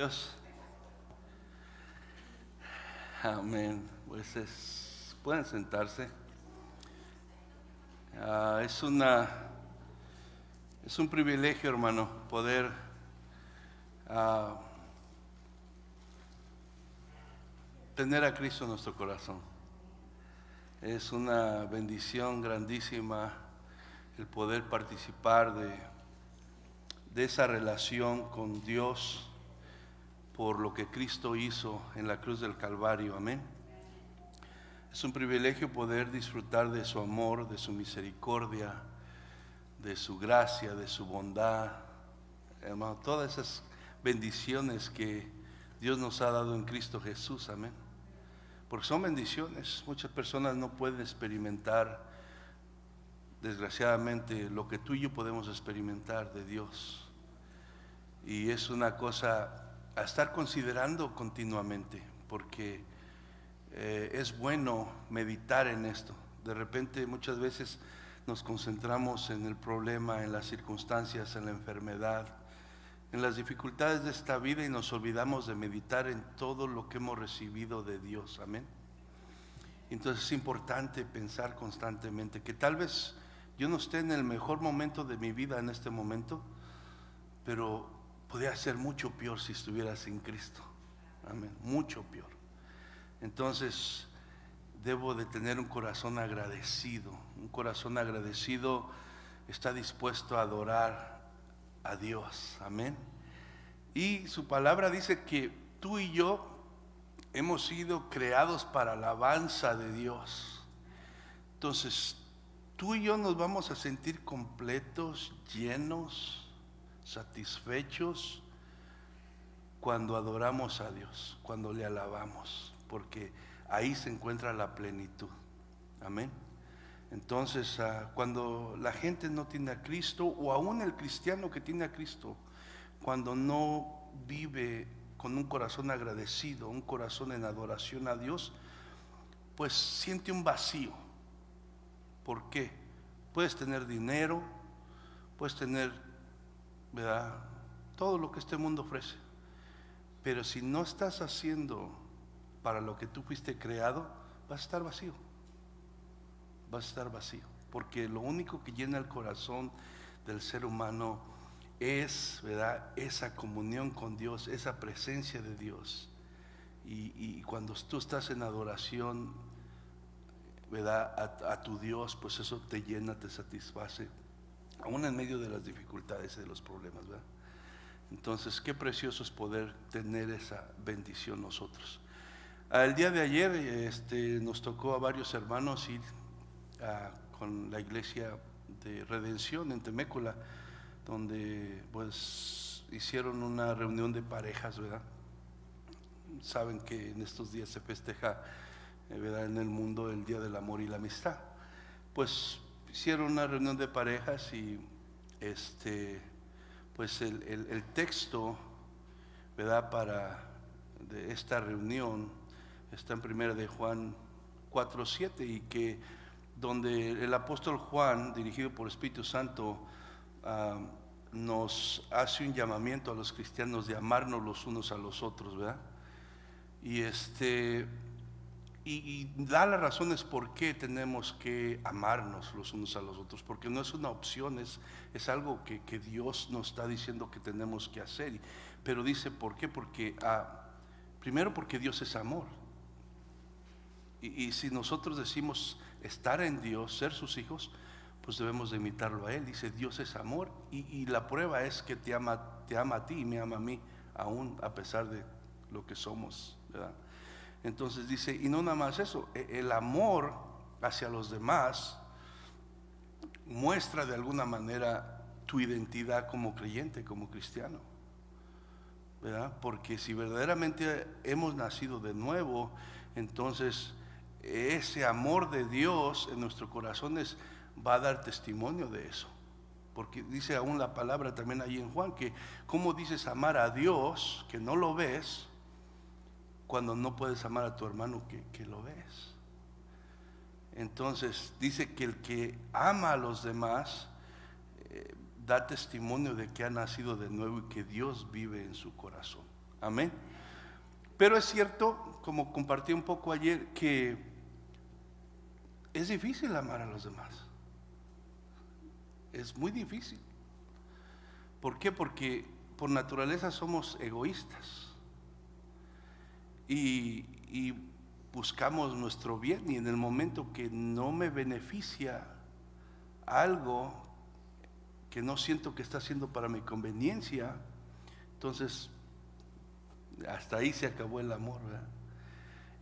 Dios. Amén. Pueden sentarse. Es un privilegio, hermano, poder tener a Cristo en nuestro corazón. Es una bendición grandísima el poder participar de esa relación con Dios por lo que Cristo hizo en la cruz del Calvario. Amén. Es un privilegio poder disfrutar de su amor, de su misericordia, de su gracia, de su bondad, hermano, todas esas bendiciones que Dios nos ha dado en Cristo Jesús. Amén. Porque son bendiciones. Muchas personas no pueden experimentar, desgraciadamente, lo que tú y yo podemos experimentar de Dios. Y es una cosa a estar considerando continuamente, porque es bueno meditar en esto. De repente muchas veces nos concentramos en el problema, en las circunstancias, en la enfermedad, en las dificultades de esta vida, y nos olvidamos de meditar en todo lo que hemos recibido de Dios. Amén. Entonces es importante pensar constantemente que tal vez yo no esté en el mejor momento de mi vida en este momento, pero podría ser mucho peor si estuviera sin Cristo. Amén. Mucho peor. Entonces debo de tener un corazón agradecido. Un corazón agradecido está dispuesto a adorar a Dios. Amén. Y su palabra dice que tú y yo hemos sido creados para alabanza de Dios. Entonces tú y yo nos vamos a sentir completos, llenos, satisfechos cuando adoramos a Dios, cuando le alabamos, porque ahí se encuentra la plenitud. Amén. Entonces cuando la gente no tiene a Cristo, o aún el cristiano que tiene a Cristo, cuando no vive con un corazón agradecido, un corazón en adoración a Dios, pues siente un vacío. ¿Por qué? Puedes tener dinero, puedes tener, ¿verdad?, todo lo que este mundo ofrece, pero si no estás haciendo para lo que tú fuiste creado, vas a estar vacío. Vas a estar vacío, porque lo único que llena el corazón del ser humano es, ¿verdad?, esa comunión con Dios, esa presencia de Dios. Y cuando tú estás en adoración, ¿verdad?, a tu Dios, pues eso te llena, te satisface, aún en medio de las dificultades y de los problemas, ¿verdad? Entonces, qué precioso es poder tener esa bendición nosotros. El día de ayer nos tocó a varios hermanos ir con la iglesia de Redención en Temécula, donde pues hicieron una reunión de parejas, ¿verdad? Saben que en estos días se festeja, ¿verdad?, en el mundo el Día del Amor y la Amistad. Pues hicieron una reunión de parejas y pues el texto, ¿verdad?, de esta reunión está en 1 de Juan 4:7, y que donde el apóstol Juan, dirigido por el Espíritu Santo, nos hace un llamamiento a los cristianos de amarnos los unos a los otros, ¿verdad? Y da las razones por qué tenemos que amarnos los unos a los otros, porque no es una opción, es algo que Dios nos está diciendo que tenemos que hacer. Pero dice, ¿por qué? Porque primero, porque Dios es amor, y si nosotros decimos estar en Dios, ser sus hijos, pues debemos de imitarlo a Él. Dice, Dios es amor, y la prueba es que te ama a ti y me ama a mí, aún a pesar de lo que somos, ¿verdad? Entonces dice, y no nada más eso, el amor hacia los demás muestra de alguna manera tu identidad como creyente, como cristiano, ¿verdad? Porque si verdaderamente hemos nacido de nuevo, entonces ese amor de Dios en nuestros corazones va a dar testimonio de eso. Porque dice aún la palabra también ahí en Juan, que ¿cómo dices amar a Dios que no lo ves, cuando no puedes amar a tu hermano que lo ves? Entonces dice que el que ama a los demás da testimonio de que ha nacido de nuevo y que Dios vive en su corazón. Amén. Pero es cierto, como compartí un poco ayer, que es difícil amar a los demás. Es muy difícil. ¿Por qué? Porque por naturaleza somos egoístas y buscamos nuestro bien, y en el momento que no me beneficia algo que no siento que está haciendo para mi conveniencia, entonces hasta ahí se acabó el amor, ¿verdad?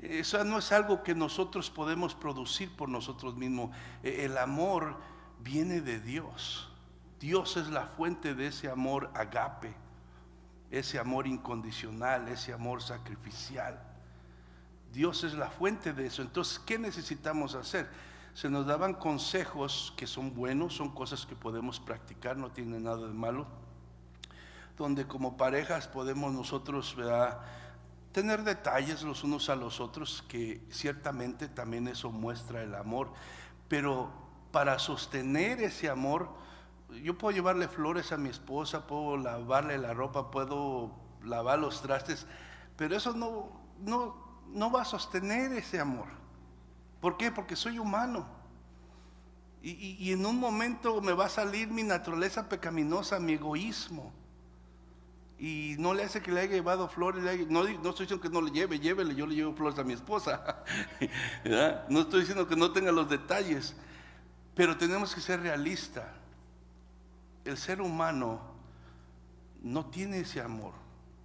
Eso no es algo que nosotros podemos producir por nosotros mismos. El amor viene de Dios. Dios es la fuente de ese amor agape, ese amor incondicional, ese amor sacrificial. Dios es la fuente de eso. Entonces, ¿qué necesitamos hacer? Se nos daban consejos que son buenos, son cosas que podemos practicar, no tiene nada de malo, donde como parejas podemos nosotros, ¿verdad?, tener detalles los unos a los otros, que ciertamente también eso muestra el amor. Pero para sostener ese amor, yo puedo llevarle flores a mi esposa, puedo lavarle la ropa, puedo lavar los trastes, pero eso no va a sostener ese amor. ¿Por qué? Porque soy humano. Y en un momento me va a salir mi naturaleza pecaminosa, mi egoísmo. Y no le hace que le haya llevado flores, no estoy diciendo que no le lleve, llévele, yo le llevo flores a mi esposa. ¿Verdad? No estoy diciendo que no tenga los detalles, pero tenemos que ser realistas. El ser humano no tiene ese amor,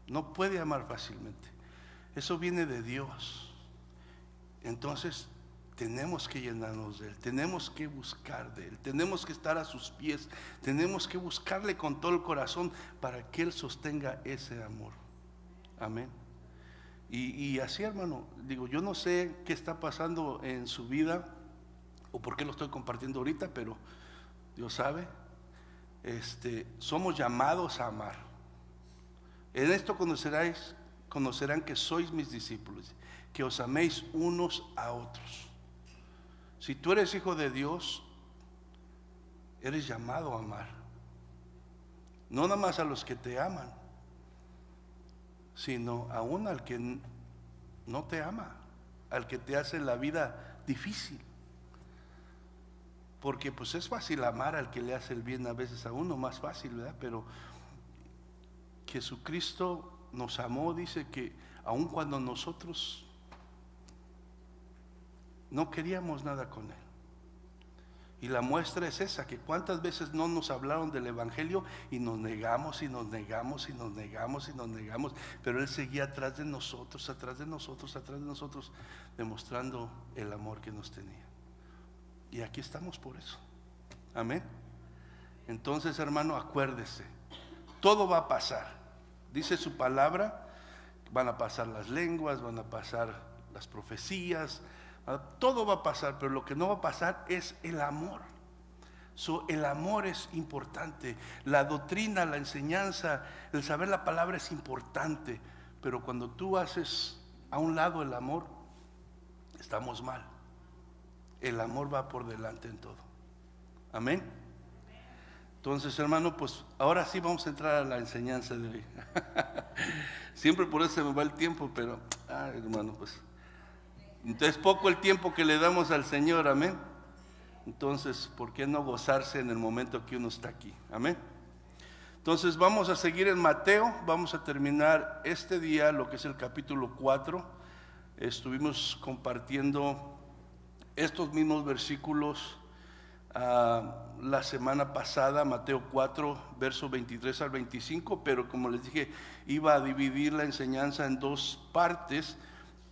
no puede amar fácilmente. Eso viene de Dios. Entonces tenemos que llenarnos de Él, tenemos que buscar de Él, tenemos que estar a sus pies, tenemos que buscarle con todo el corazón para que Él sostenga ese amor. Amén. Y así, hermano, digo, yo no sé qué está pasando en su vida o por qué lo estoy compartiendo ahorita, pero Dios sabe. Somos llamados a amar. En esto conocerán que sois mis discípulos, que os améis unos a otros. Si tú eres hijo de Dios, eres llamado a amar. No nada más a los que te aman, sino aún al que no te ama, al que te hace la vida difícil. Porque pues es fácil amar al que le hace el bien, a veces a uno más fácil, ¿verdad? Pero Jesucristo nos amó, dice que aun cuando nosotros no queríamos nada con Él. Y la muestra es esa, que cuántas veces no nos hablaron del Evangelio y nos negamos y nos negamos y nos negamos y nos negamos, pero Él seguía atrás de nosotros, atrás de nosotros, atrás de nosotros, demostrando el amor que nos tenía. Y aquí estamos por eso. Amén. Entonces, hermano, acuérdese, todo va a pasar. Dice su palabra, van a pasar las lenguas, van a pasar las profecías, todo va a pasar, pero lo que no va a pasar es el amor. El amor es importante. La doctrina, la enseñanza, el saber la palabra es importante, pero cuando tú haces a un lado el amor, estamos mal. El amor va por delante en todo. Amén. Entonces, hermano, pues ahora sí vamos a entrar a la enseñanza de hoy. Siempre por eso se me va el tiempo, pero, hermano, pues entonces poco el tiempo que le damos al Señor, amén. Entonces, ¿por qué no gozarse en el momento que uno está aquí? Amén. Entonces vamos a seguir en Mateo, vamos a terminar este día lo que es el capítulo 4. Estuvimos compartiendo estos mismos versículos la semana pasada, Mateo 4, versos 23 al 25, pero como les dije, iba a dividir la enseñanza en dos partes.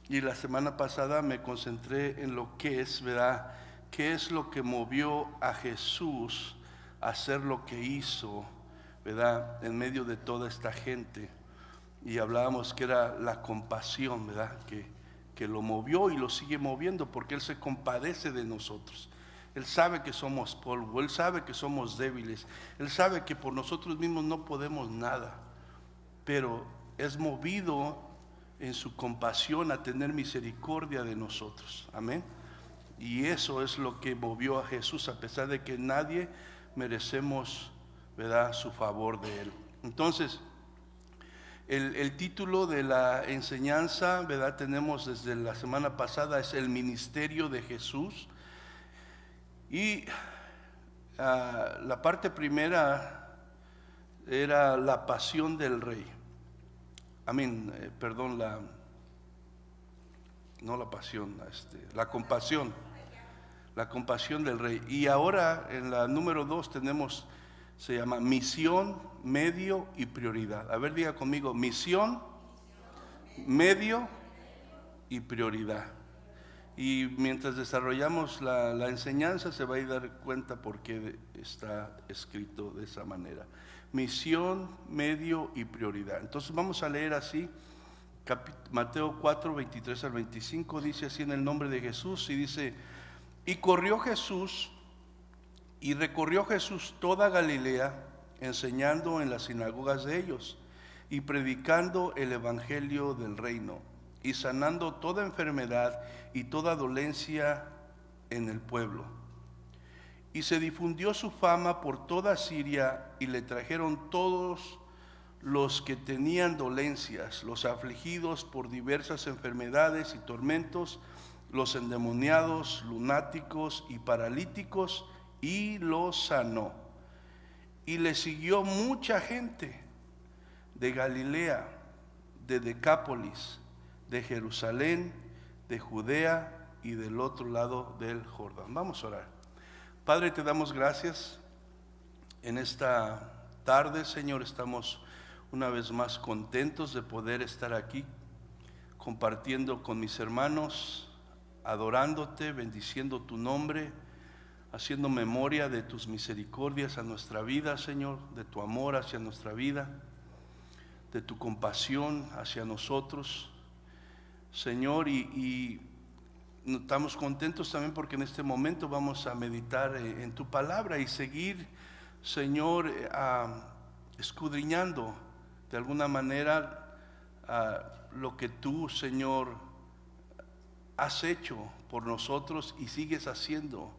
Y la semana pasada me concentré en lo que es, ¿verdad? ¿Qué es lo que movió a Jesús a hacer lo que hizo, ¿verdad?, en medio de toda esta gente? Y hablábamos que era la compasión, ¿verdad?, que lo movió y lo sigue moviendo, porque Él se compadece de nosotros. Él sabe que somos polvo, Él sabe que somos débiles, Él sabe que por nosotros mismos no podemos nada, pero es movido en su compasión a tener misericordia de nosotros. Amén. Y eso es lo que movió a Jesús, a pesar de que nadie merecemos, ¿verdad?, su favor de Él. Entonces, El título de la enseñanza, ¿verdad? Tenemos desde la semana pasada, es el ministerio de Jesús. Y la parte primera era la pasión del rey. La compasión. La compasión del rey. Y ahora en la número 2 se llama misión, medio y prioridad. A ver, diga conmigo, misión, medio y prioridad. Y mientras desarrollamos la enseñanza se va a ir a dar cuenta por qué está escrito de esa manera. Misión, medio y prioridad. Entonces vamos a leer así. Mateo 4, 23 al 25 dice así en el nombre de Jesús, y dice: y recorrió Jesús toda Galilea, enseñando en las sinagogas de ellos y predicando el evangelio del reino y sanando toda enfermedad y toda dolencia en el pueblo. Y se difundió su fama por toda Siria, y le trajeron todos los que tenían dolencias, los afligidos por diversas enfermedades y tormentos, los endemoniados, lunáticos y paralíticos, y los sanó. Y le siguió mucha gente de Galilea, de Decápolis, de Jerusalén, de Judea y del otro lado del Jordán. Vamos a orar. Padre, te damos gracias en esta tarde, Señor. Estamos una vez más contentos de poder estar aquí compartiendo con mis hermanos, adorándote, bendiciendo tu nombre, haciendo memoria de tus misericordias a nuestra vida, Señor, de tu amor hacia nuestra vida, de tu compasión hacia nosotros, Señor, y estamos contentos también porque en este momento vamos a meditar en tu palabra y seguir, Señor, escudriñando de alguna manera lo que tú, Señor, has hecho por nosotros y sigues haciendo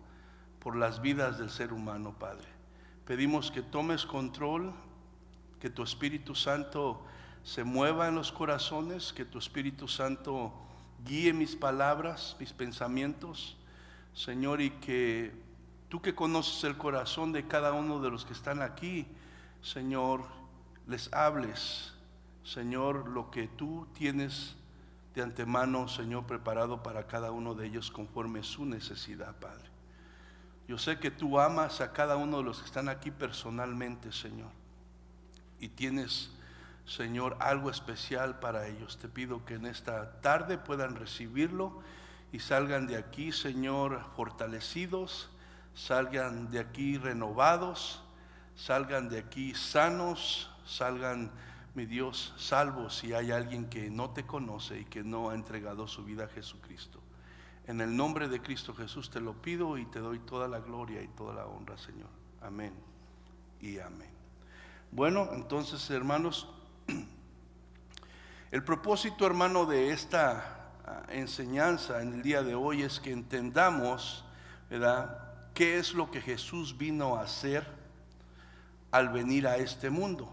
por las vidas del ser humano, Padre. Pedimos que tomes control, que tu Espíritu Santo se mueva en los corazones, que tu Espíritu Santo guíe mis palabras, mis pensamientos, Señor, y que tú, que conoces el corazón de cada uno de los que están aquí, Señor, les hables, Señor, lo que tú tienes de antemano, Señor, preparado para cada uno de ellos conforme a su necesidad, Padre. Yo sé que tú amas a cada uno de los que están aquí personalmente, Señor, y tienes, Señor, algo especial para ellos. Te pido que en esta tarde puedan recibirlo y salgan de aquí, Señor, fortalecidos, salgan de aquí renovados, salgan de aquí sanos, salgan, mi Dios, salvos si hay alguien que no te conoce y que no ha entregado su vida a Jesucristo. En el nombre de Cristo Jesús te lo pido y te doy toda la gloria y toda la honra, Señor. Amén y amén. Bueno, entonces, hermanos, el propósito, hermano, de esta enseñanza en el día de hoy es que entendamos, ¿verdad?, qué es lo que Jesús vino a hacer al venir a este mundo.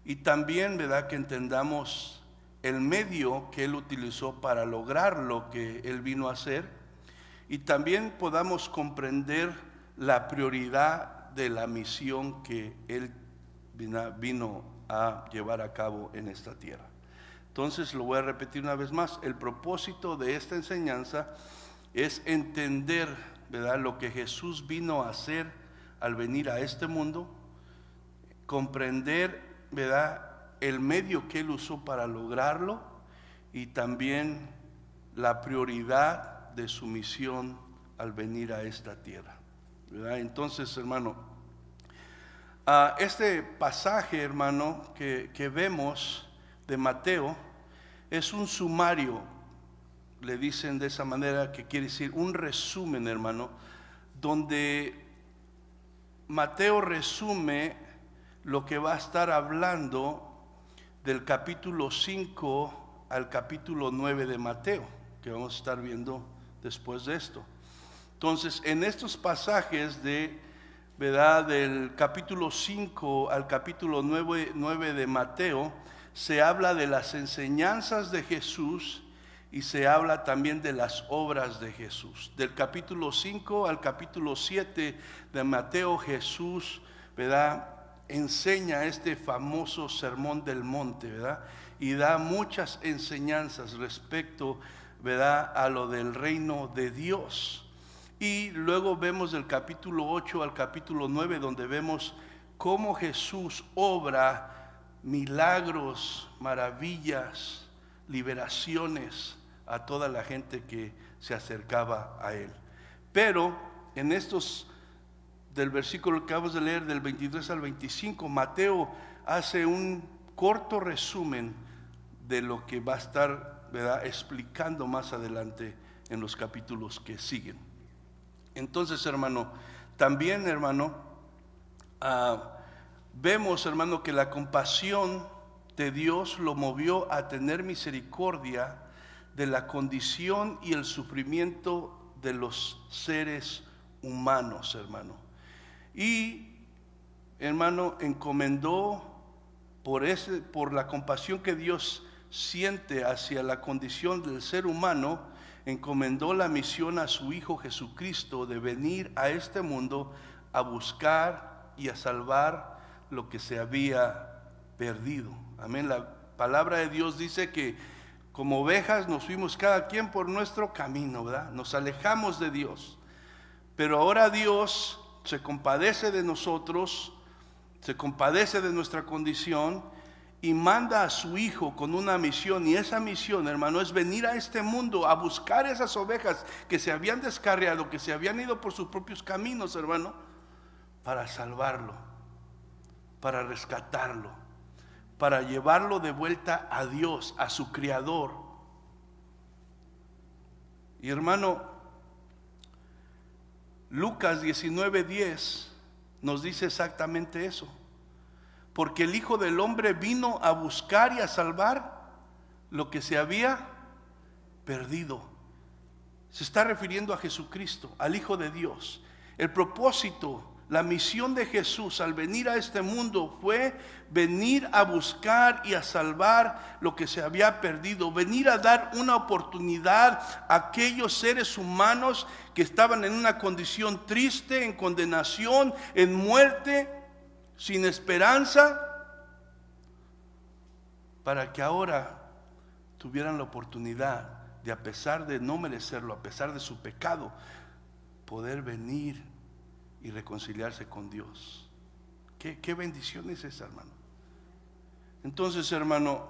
Y también, ¿verdad?, que entendamos el medio que Él utilizó para lograr lo que Él vino a hacer, y también podamos comprender la prioridad de la misión que Él vino a llevar a cabo en esta tierra. Entonces lo voy a repetir una vez más. El propósito de esta enseñanza es entender, ¿verdad?, lo que Jesús vino a hacer al venir a este mundo, comprender, ¿verdad?, el medio que Él usó para lograrlo, y también la prioridad de su misión al venir a esta tierra, ¿verdad? Entonces, hermano, este pasaje, hermano, que vemos de Mateo es un sumario, le dicen de esa manera, que quiere decir un resumen, hermano, donde Mateo resume lo que va a estar hablando del capítulo 5 al capítulo 9 de Mateo, que vamos a estar viendo después de esto. Entonces, en estos pasajes ¿verdad?, del capítulo 5 al capítulo 9 de Mateo, se habla de las enseñanzas de Jesús y se habla también de las obras de Jesús. Del capítulo 5 al capítulo 7 de Mateo, Jesús, ¿verdad?, enseña este famoso sermón del monte, ¿verdad?, y da muchas enseñanzas respecto, ¿verdad?, a lo del reino de Dios. Y luego vemos del capítulo 8 al capítulo 9, donde vemos cómo Jesús obra milagros, maravillas, liberaciones a toda la gente que se acercaba a Él. Pero en estos, del versículo que acabamos de leer, del 23 al 25, Mateo hace un corto resumen de lo que va a estar, ¿verdad?, explicando más adelante en los capítulos que siguen. Entonces, hermano, también, hermano, vemos, hermano, que la compasión de Dios lo movió a tener misericordia de la condición y el sufrimiento de los seres humanos, hermano. Y, hermano, encomendó por la compasión que Dios siente hacia la condición del ser humano, encomendó la misión a su Hijo Jesucristo de venir a este mundo a buscar y a salvar lo que se había perdido. Amén. La palabra de Dios dice que como ovejas nos fuimos cada quien por nuestro camino, ¿verdad? Nos alejamos de Dios. Pero ahora Dios se compadece de nosotros, se compadece de nuestra condición y manda a su Hijo con una misión. Y esa misión, hermano, es venir a este mundo a buscar esas ovejas que se habían descarriado, que se habían ido por sus propios caminos, hermano, para salvarlo, para rescatarlo, para llevarlo de vuelta a Dios, a su Creador. Y, hermano, Lucas 19:10 nos dice exactamente eso. Porque el Hijo del Hombre vino a buscar y a salvar lo que se había perdido. Se está refiriendo a Jesucristo, al Hijo de Dios. El propósito, la misión de Jesús al venir a este mundo fue venir a buscar y a salvar lo que se había perdido, venir a dar una oportunidad a aquellos seres humanos que estaban en una condición triste, en condenación, en muerte, sin esperanza, para que ahora tuvieran la oportunidad de, a pesar de no merecerlo, a pesar de su pecado, poder venir y reconciliarse con Dios. Qué bendición es esa, hermano. Entonces, hermano,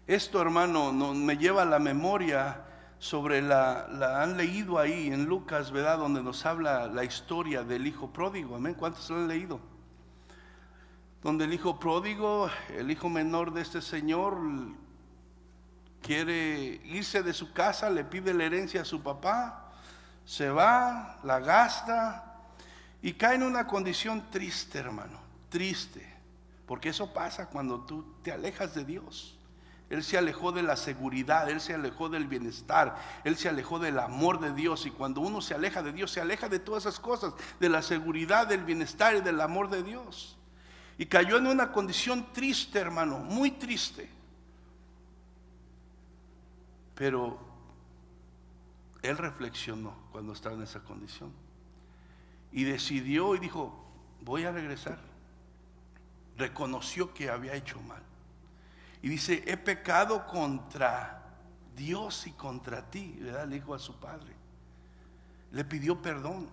esto, hermano, me lleva a la memoria sobre la han leído ahí en Lucas, ¿verdad?, donde nos habla la historia del hijo pródigo. Amén. ¿Cuántos lo han leído? Donde el hijo pródigo, el hijo menor de este señor, quiere irse de su casa, le pide la herencia a su papá, se va, la gasta y cae en una condición triste, hermano, triste, porque eso pasa cuando tú te alejas de Dios. Él se alejó de la seguridad, él se alejó del bienestar, él se alejó del amor de Dios. Y cuando uno se aleja de Dios, se aleja de todas esas cosas, de la seguridad, del bienestar y del amor de Dios. Y cayó en una condición triste, hermano, muy triste. Pero él reflexionó cuando estaba en esa condición y decidió y dijo: voy a regresar. Reconoció que había hecho mal y dice: he pecado contra Dios y contra ti, ¿verdad? Le dijo a su padre, le pidió perdón,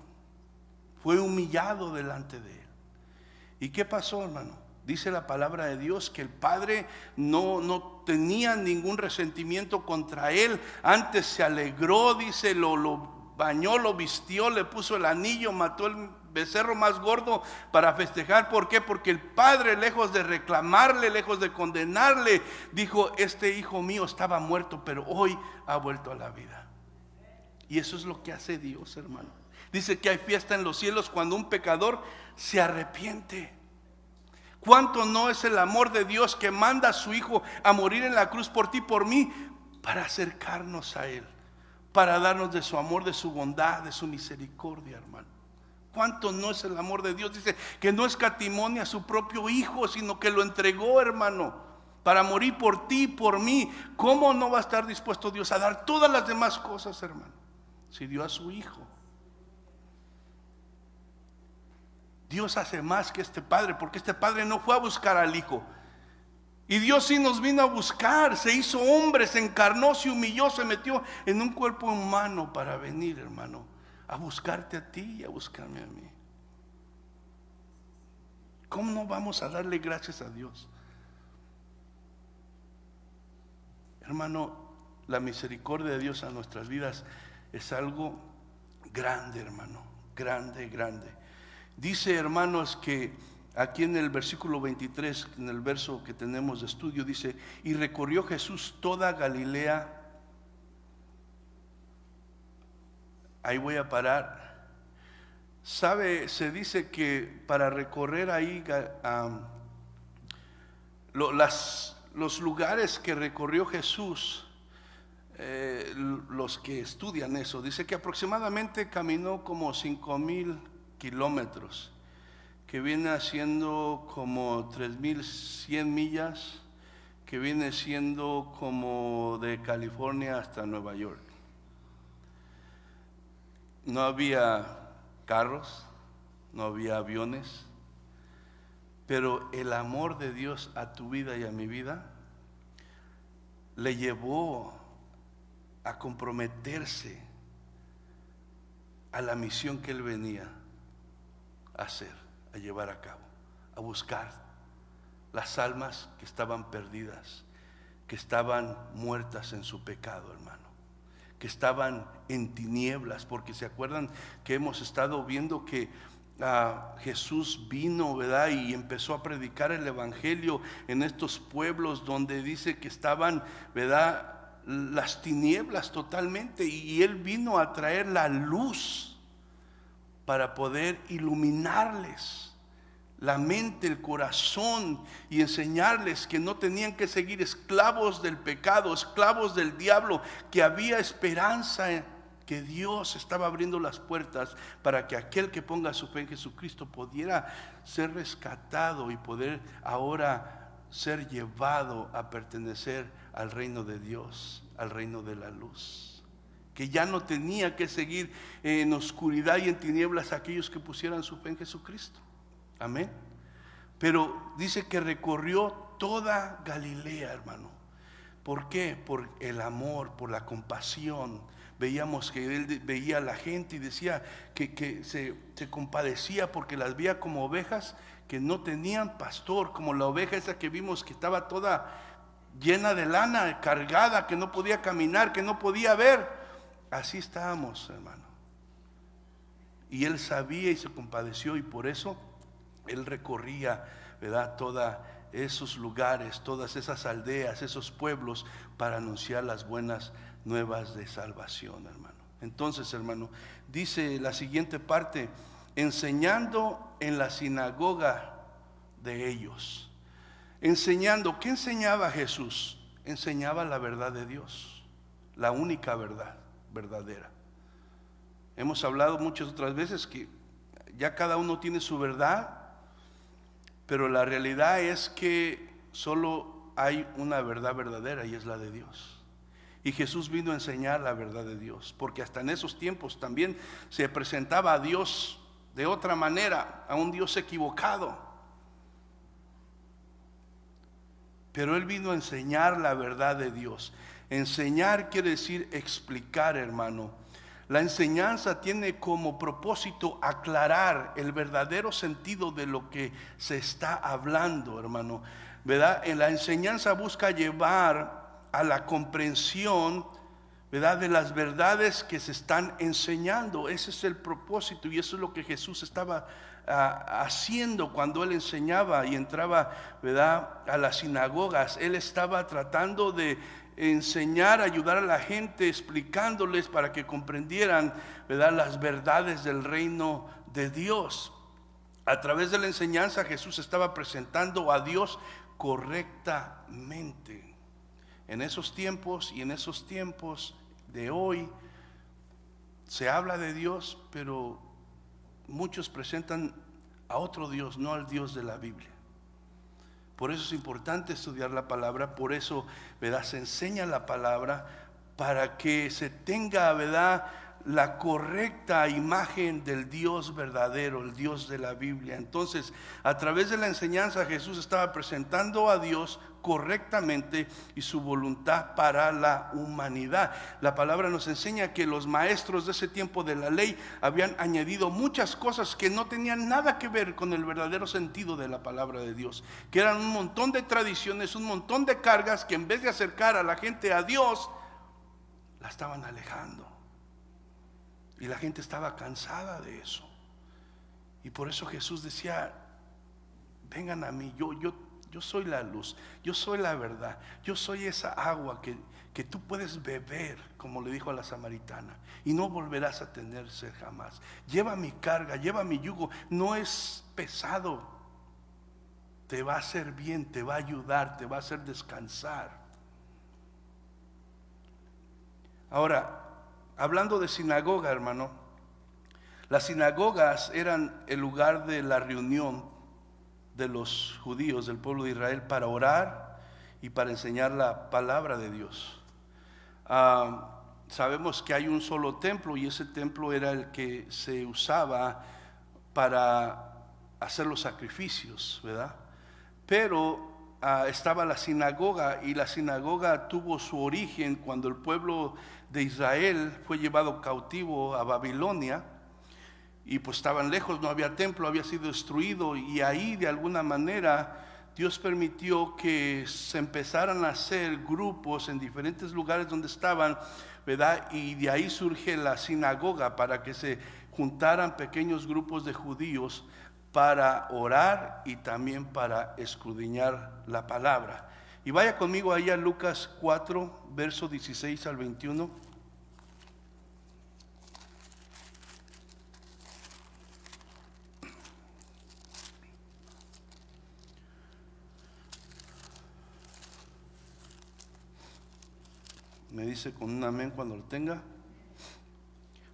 fue humillado delante de él. ¿Y qué pasó, hermano? Dice la palabra de Dios que el padre no tenía ningún resentimiento contra él. Antes se alegró, dice, lo bañó, lo vistió, le puso el anillo, mató el becerro más gordo para festejar. ¿Por qué? Porque el padre, lejos de reclamarle, lejos de condenarle, dijo: este hijo mío estaba muerto, pero hoy ha vuelto a la vida. Y eso es lo que hace Dios, hermano. Dice que hay fiesta en los cielos cuando un pecador se arrepiente. ¿Cuánto no es el amor de Dios que manda a su Hijo a morir en la cruz por ti y por mí, para acercarnos a Él, para darnos de su amor, de su bondad, de su misericordia, hermano? ¿Cuánto no es el amor de Dios? Dice que no escatimó a su propio Hijo, sino que lo entregó, hermano, para morir por ti y por mí, ¿cómo no va a estar dispuesto Dios a dar todas las demás cosas, hermano? Si dio a su Hijo. Dios hace más que este Padre, porque este Padre no fue a buscar al Hijo. Y Dios sí nos vino a buscar, se hizo hombre, se encarnó, se humilló, se metió en un cuerpo humano para venir, hermano, a buscarte a ti y a buscarme a mí. ¿Cómo no vamos a darle gracias a Dios? Hermano, la misericordia de Dios a nuestras vidas es algo grande, hermano, grande, grande. Dice, hermanos, que aquí en el versículo 23, en el verso que tenemos de estudio, dice: y recorrió Jesús toda Galilea. Ahí voy a parar. ¿Sabe? Se dice que para recorrer ahí los lugares que recorrió Jesús, los que estudian eso, dice que aproximadamente caminó como 5,000 kilómetros, que viene haciendo como 3,100 millas, que viene siendo como de California hasta Nueva York. No había carros, no había aviones, pero el amor de Dios a tu vida y a mi vida le llevó a comprometerse a la misión que Él venía a hacer, a llevar a cabo, a buscar las almas que estaban perdidas, que estaban muertas en su pecado, hermano, que estaban en tinieblas, porque se acuerdan que hemos estado viendo que Jesús vino, ¿verdad? Y empezó a predicar el evangelio en estos pueblos donde dice que estaban, ¿verdad?, las tinieblas totalmente, y Él vino a traer la luz para poder iluminarles la mente, el corazón, y enseñarles que no tenían que seguir esclavos del pecado, esclavos del diablo, que había esperanza, que Dios estaba abriendo las puertas para que aquel que ponga su fe en Jesucristo pudiera ser rescatado y poder ahora ser llevado a pertenecer al reino de Dios, al reino de la luz, que ya no tenía que seguir en oscuridad y en tinieblas a aquellos que pusieran su fe en Jesucristo. Amén. Pero dice que recorrió toda Galilea, hermano. ¿Por qué? Por el amor, por la compasión. Veíamos que Él veía a la gente y decía que se compadecía porque las veía como ovejas que no tenían pastor, como la oveja esa que vimos que estaba toda llena de lana, cargada, que no podía caminar, que no podía ver. Así estábamos, hermano. Y Él sabía y se compadeció, y por eso Él recorría, ¿verdad?, todos esos lugares, todas esas aldeas, esos pueblos, para anunciar las buenas nuevas de salvación, hermano. Entonces, hermano, dice la siguiente parte: enseñando en la sinagoga de ellos. Enseñando, ¿qué enseñaba Jesús? Enseñaba la verdad de Dios, la única verdad verdadera. Hemos hablado muchas otras veces que ya cada uno tiene su verdad, pero la realidad es que solo hay una verdad verdadera, y es la de Dios. Y Jesús vino a enseñar la verdad de Dios, porque hasta en esos tiempos también se presentaba a Dios de otra manera, a un Dios equivocado. Pero Él vino a enseñar la verdad de Dios. Enseñar quiere decir explicar, hermano. La enseñanza tiene como propósito aclarar el verdadero sentido de lo que se está hablando, hermano, ¿verdad? En la enseñanza busca llevar a la comprensión, ¿verdad?, de las verdades que se están enseñando. Ese es el propósito, y eso es lo que Jesús estaba haciendo cuando Él enseñaba y entraba, ¿verdad?, a las sinagogas. Él estaba tratando de enseñar, ayudar a la gente, explicándoles para que comprendieran, ¿verdad?, las verdades del reino de Dios. A través de la enseñanza Jesús estaba presentando a Dios correctamente. En esos tiempos y en esos tiempos de hoy se habla de Dios, pero muchos presentan a otro Dios, no al Dios de la Biblia. Por eso es importante estudiar la palabra, por eso, ¿verdad?, se enseña la palabra para que se tenga, ¿verdad?, la correcta imagen del Dios verdadero, el Dios de la Biblia. Entonces, a través de la enseñanza, Jesús estaba presentando a Dios correctamente y su voluntad para la humanidad. La palabra nos enseña que los maestros de ese tiempo de la ley habían añadido muchas cosas que no tenían nada que ver con el verdadero sentido de la palabra de Dios, que eran un montón de tradiciones, un montón de cargas que en vez de acercar a la gente a Dios, la estaban alejando. Y la gente estaba cansada de eso. Y por eso Jesús decía: vengan a mí, yo soy la luz, yo soy la verdad, yo soy esa agua que tú puedes beber, como le dijo a la samaritana, y no volverás a tener sed jamás. Lleva mi carga, lleva mi yugo, no es pesado, te va a hacer bien, te va a ayudar, te va a hacer descansar. Ahora, hablando de sinagoga, hermano, las sinagogas eran el lugar de la reunión de los judíos del pueblo de Israel para orar y para enseñar la palabra de Dios. Sabemos que hay un solo templo, y ese templo era el que se usaba para hacer los sacrificios, ¿verdad? Pero estaba la sinagoga, y la sinagoga tuvo su origen cuando el pueblo de Israel fue llevado cautivo a Babilonia, y pues estaban lejos, no había templo, había sido destruido, y ahí de alguna manera Dios permitió que se empezaran a hacer grupos en diferentes lugares donde estaban, ¿verdad? Y de ahí surge la sinagoga, para que se juntaran pequeños grupos de judíos para orar y también para escudriñar la palabra. Y vaya conmigo ahí a Lucas 4, verso 16 al 21. Me dice con un amén cuando lo tenga.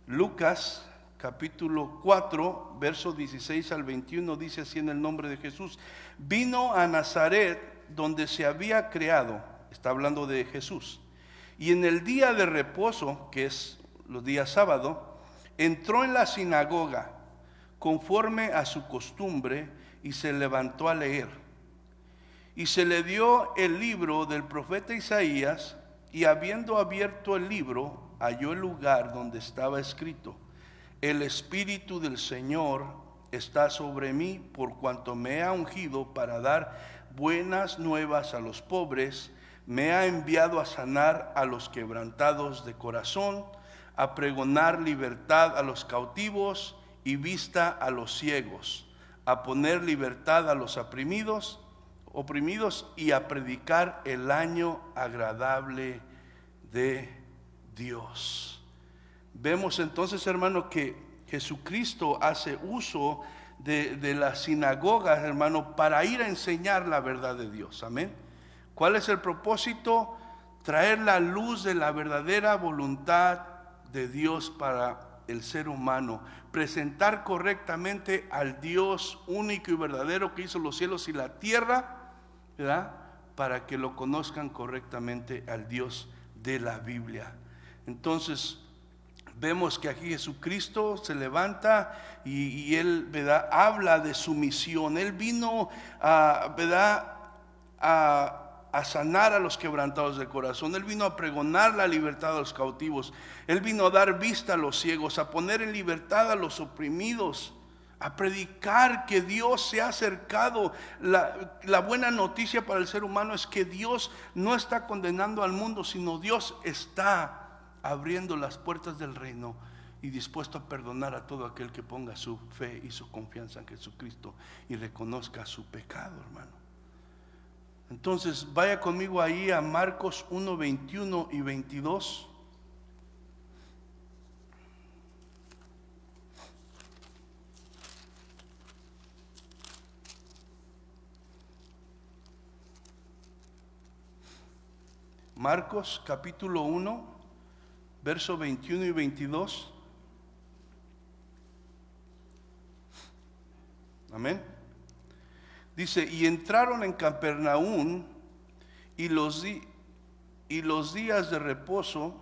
Lucas capítulo 4, verso 16 al 21, dice así en el nombre de Jesús: vino a Nazaret, donde se había criado. Está hablando de Jesús. Y en el día de reposo, que es los días sábado, entró en la sinagoga conforme a su costumbre y se levantó a leer. Y se le dio el libro del profeta Isaías, y habiendo abierto el libro, halló el lugar donde estaba escrito: el Espíritu del Señor está sobre mí, por cuanto me ha ungido para dar buenas nuevas a los pobres, me ha enviado a sanar a los quebrantados de corazón, a pregonar libertad a los cautivos y vista a los ciegos, a poner libertad a los oprimidos, y a predicar el año agradable de Dios. Vemos entonces, hermano, que Jesucristo hace uso de las sinagogas, hermano, para ir a enseñar la verdad de Dios. Amén. ¿Cuál es el propósito? Traer la luz de la verdadera voluntad de Dios para el ser humano, presentar correctamente al Dios único y verdadero que hizo los cielos y la tierra, ¿verdad?, para que lo conozcan correctamente al Dios de la Biblia. Entonces vemos que aquí Jesucristo se levanta y él, ¿verdad?, habla de su misión. Él vino ¿verdad?, a sanar a los quebrantados de corazón. Él vino a pregonar la libertad a los cautivos. Él vino a dar vista a los ciegos, a poner en libertad a los oprimidos, a predicar que Dios se ha acercado. La buena noticia para el ser humano es que Dios no está condenando al mundo, sino Dios está abriendo las puertas del reino y dispuesto a perdonar a todo aquel que ponga su fe y su confianza en Jesucristo y reconozca su pecado, hermano. Entonces vaya conmigo ahí a Marcos 1, 21 y 22. Marcos capítulo 1, verso 21 y 22. Amén. Dice, y entraron en Capernaum y los días de reposo,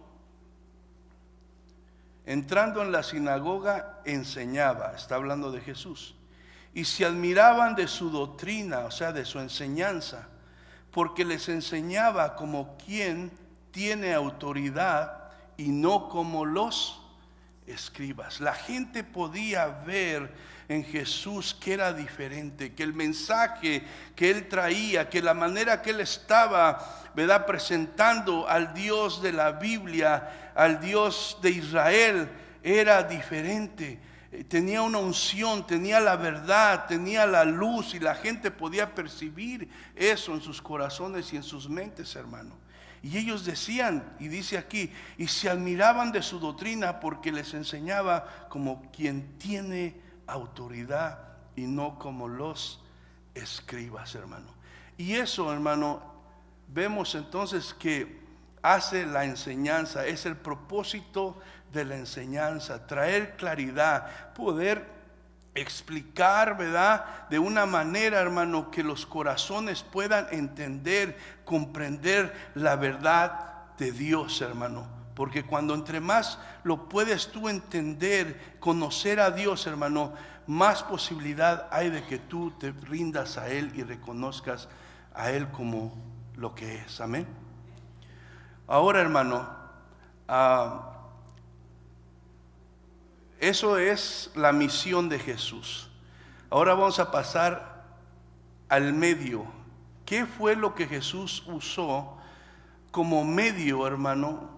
entrando en la sinagoga, enseñaba. Está hablando de Jesús. Y se admiraban de su doctrina, o sea, de su enseñanza, porque les enseñaba como quien tiene autoridad y no como los escribas. La gente podía ver en Jesús que era diferente, que el mensaje que él traía, que la manera que él estaba, ¿verdad?, presentando al Dios de la Biblia, al Dios de Israel, era diferente. Tenía una unción, tenía la verdad, tenía la luz, y la gente podía percibir eso en sus corazones y en sus mentes, hermano. Y ellos decían, y dice aquí, y se admiraban de su doctrina porque les enseñaba como quien tiene autoridad y no como los escribas, hermano. Y eso, hermano, vemos entonces que hace la enseñanza, es el propósito de la enseñanza, traer claridad, poder explicar, ¿verdad?, de una manera, hermano, que los corazones puedan entender, comprender la verdad de Dios, hermano. Porque cuando entre más lo puedes tú entender, conocer a Dios, hermano, más posibilidad hay de que tú te rindas a Él y reconozcas a Él como lo que es. Amén. Ahora, hermano, eso es la misión de Jesús. Ahora vamos a pasar al medio. ¿Qué fue lo que Jesús usó como medio, hermano,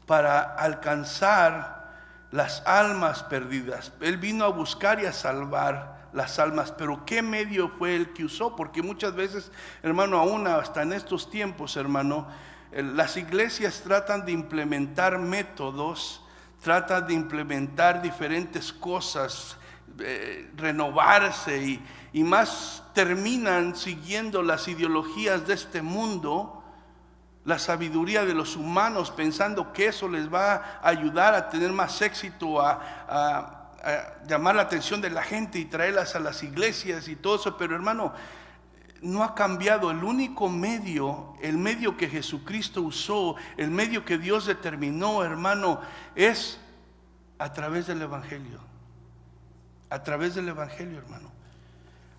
para alcanzar las almas perdidas? Él vino a buscar y a salvar las almas, pero ¿qué medio fue el que usó? Porque muchas veces, hermano, aún hasta en estos tiempos, hermano, las iglesias tratan de implementar métodos, tratan de implementar diferentes cosas, renovarse, y más terminan siguiendo las ideologías de este mundo, la sabiduría de los humanos, pensando que eso les va a ayudar a tener más éxito, a llamar la atención de la gente y traerlas a las iglesias y todo eso. Pero, hermano, no ha cambiado. El único medio, el medio que Jesucristo usó, el medio que Dios determinó, hermano, es a través del Evangelio. A través del Evangelio, hermano.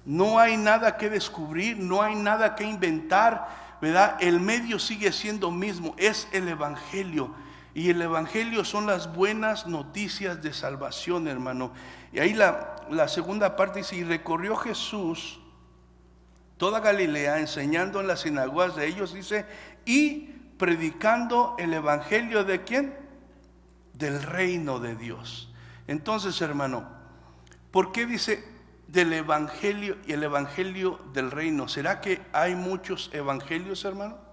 No hay nada que descubrir, no hay nada que inventar, ¿verdad? El medio sigue siendo mismo, es el Evangelio. Y el Evangelio son las buenas noticias de salvación, hermano. Y ahí la segunda parte dice, y recorrió Jesús toda Galilea, enseñando en las sinagogas de ellos, dice, y predicando el Evangelio ¿de quién? Del reino de Dios. Entonces, hermano, ¿por qué dice del Evangelio y el Evangelio del reino? ¿Será que hay muchos evangelios, hermano?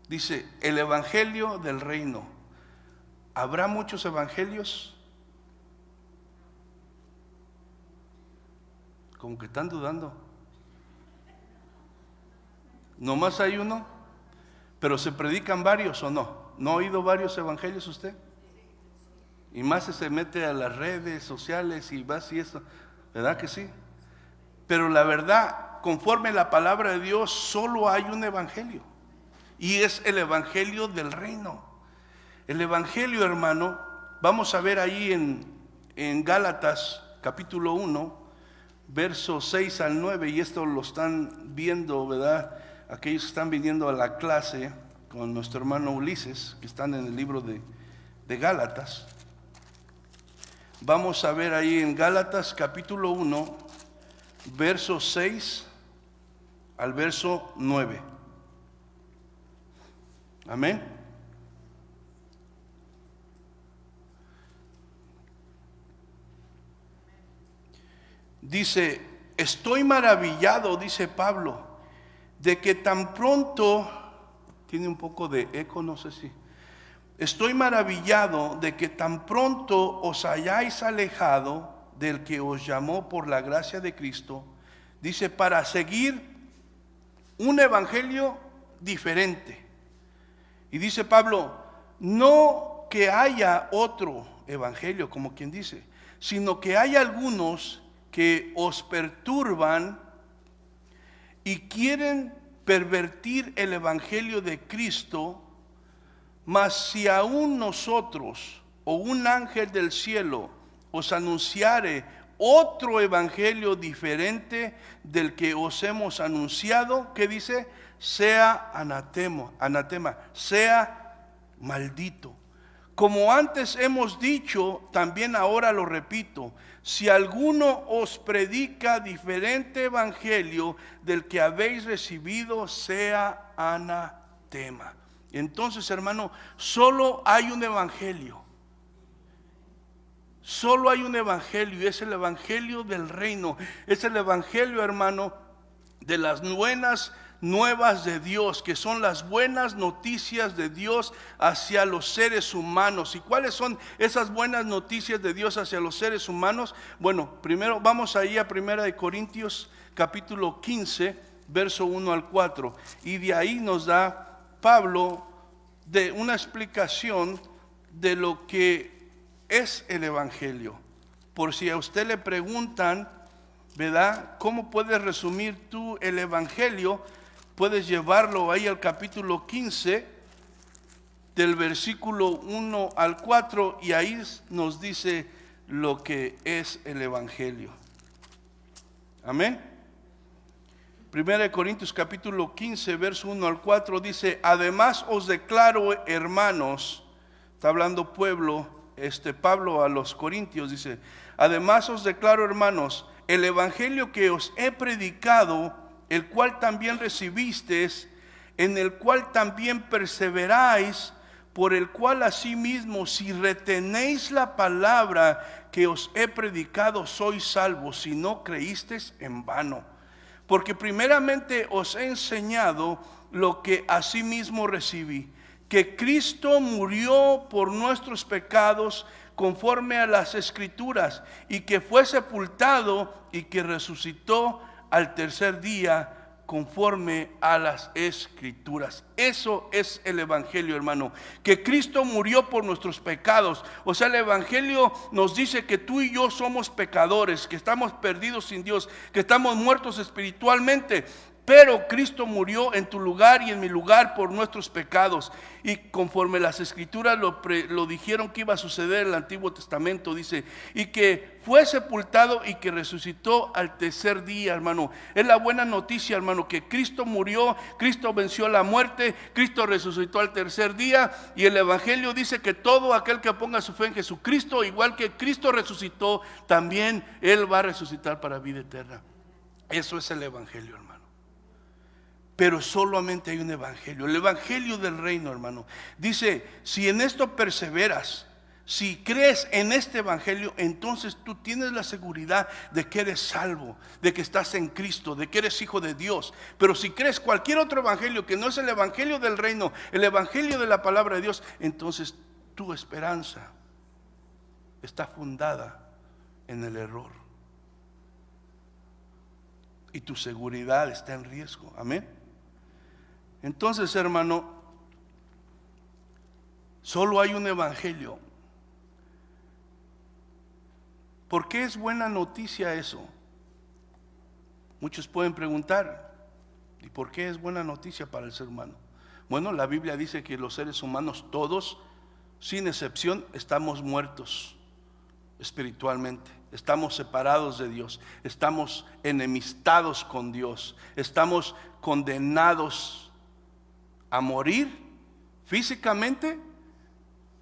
Dice, el Evangelio del reino. ¿Habrá muchos evangelios? Como que están dudando. ¿Nomás hay uno? ¿Pero se predican varios o no? ¿No ha oído varios evangelios usted? Y más si se mete a las redes sociales y más y eso, ¿verdad que sí? Pero la verdad, conforme a la palabra de Dios, solo hay un evangelio, y es el Evangelio del reino. El Evangelio, hermano, vamos a ver ahí en Gálatas capítulo 1, versos 6 al 9, y esto lo están viendo, ¿verdad?, aquellos que están viniendo a la clase con nuestro hermano Ulises, que están en el libro de Gálatas. Vamos a ver ahí en Gálatas capítulo 1, verso 6 al verso 9. Amén. Dice, estoy maravillado, dice Pablo, de que tan pronto, tiene un poco de eco, no sé si, estoy maravillado de que tan pronto os hayáis alejado del que os llamó por la gracia de Cristo, dice, para seguir un evangelio diferente. Y dice Pablo, no que haya otro evangelio, como quien dice, sino que hay algunos que os perturban y quieren pervertir el evangelio de Cristo, mas si aún nosotros o un ángel del cielo os anunciare otro evangelio diferente del que os hemos anunciado, ¿qué dice? Sea anatema, sea maldito. Como antes hemos dicho, también ahora lo repito, si alguno os predica diferente evangelio del que habéis recibido, sea anatema. Entonces, hermano, solo hay un evangelio. Solo hay un evangelio, y es el evangelio del reino. Es el evangelio, hermano, de las buenas nuevas de Dios, que son las buenas noticias de Dios hacia los seres humanos. ¿Y cuáles son esas buenas noticias de Dios hacia los seres humanos? Bueno, primero vamos ahí a 1 Corintios capítulo 15, verso 1 al 4. Y de ahí nos da Pablo de una explicación de lo que es el evangelio. Por si a usted le preguntan, ¿verdad?, ¿cómo puedes resumir tú el evangelio? Puedes llevarlo ahí al capítulo 15, del versículo 1 al 4, y ahí nos dice lo que es el evangelio. Amén. 1 Corintios capítulo 15, verso 1 al 4 dice: además os declaro, hermanos, está hablando Pablo a los corintios, dice: además os declaro, hermanos, el evangelio que os he predicado, el cual también recibisteis, en el cual también perseveráis, por el cual asimismo, si retenéis la palabra que os he predicado, sois salvos, si no creísteis en vano. Porque primeramente os he enseñado lo que asimismo recibí, que Cristo murió por nuestros pecados conforme a las Escrituras, y que fue sepultado y que resucitó al tercer día conforme a las Escrituras. Eso es el evangelio, hermano, que Cristo murió por nuestros pecados. O sea, el evangelio nos dice que tú y yo somos pecadores, que estamos perdidos sin Dios, que estamos muertos espiritualmente, pero Cristo murió en tu lugar y en mi lugar por nuestros pecados. Y conforme las Escrituras lo dijeron que iba a suceder en el Antiguo Testamento, dice, y que fue sepultado y que resucitó al tercer día, hermano. Es la buena noticia, hermano, que Cristo murió, Cristo venció la muerte, Cristo resucitó al tercer día. Y el evangelio dice que todo aquel que ponga su fe en Jesucristo, igual que Cristo resucitó, también Él va a resucitar para vida eterna. Eso es el evangelio, hermano. Pero solamente hay un evangelio, el evangelio del reino, hermano. Dice, si en esto perseveras, si crees en este evangelio, entonces tú tienes la seguridad de que eres salvo, de que estás en Cristo, de que eres hijo de Dios. Pero si crees cualquier otro evangelio que no es el evangelio del reino, el evangelio de la palabra de Dios, entonces tu esperanza está fundada en el error, y tu seguridad está en riesgo. Amén. Entonces, hermano, solo hay un evangelio. ¿Por qué es buena noticia eso? Muchos pueden preguntar, ¿y por qué es buena noticia para el ser humano? Bueno, la Biblia dice que los seres humanos todos, sin excepción, estamos muertos espiritualmente. Estamos separados de Dios, estamos enemistados con Dios, estamos condenados a morir físicamente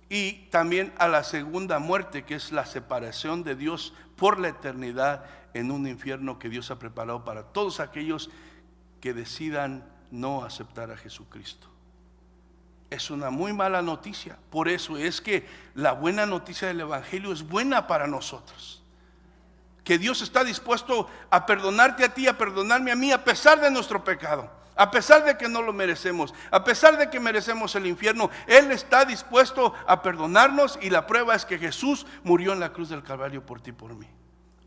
y también a la segunda muerte, que es la separación de Dios por la eternidad en un infierno que Dios ha preparado para todos aquellos que decidan no aceptar a Jesucristo. Es una muy mala noticia. Por eso es que la buena noticia del evangelio es buena para nosotros, que Dios está dispuesto a perdonarte a ti, a perdonarme a mí, a pesar de nuestro pecado, a pesar de que no lo merecemos, a pesar de que merecemos el infierno. Él está dispuesto a perdonarnos, y la prueba es que Jesús murió en la cruz del Calvario por ti y por mí.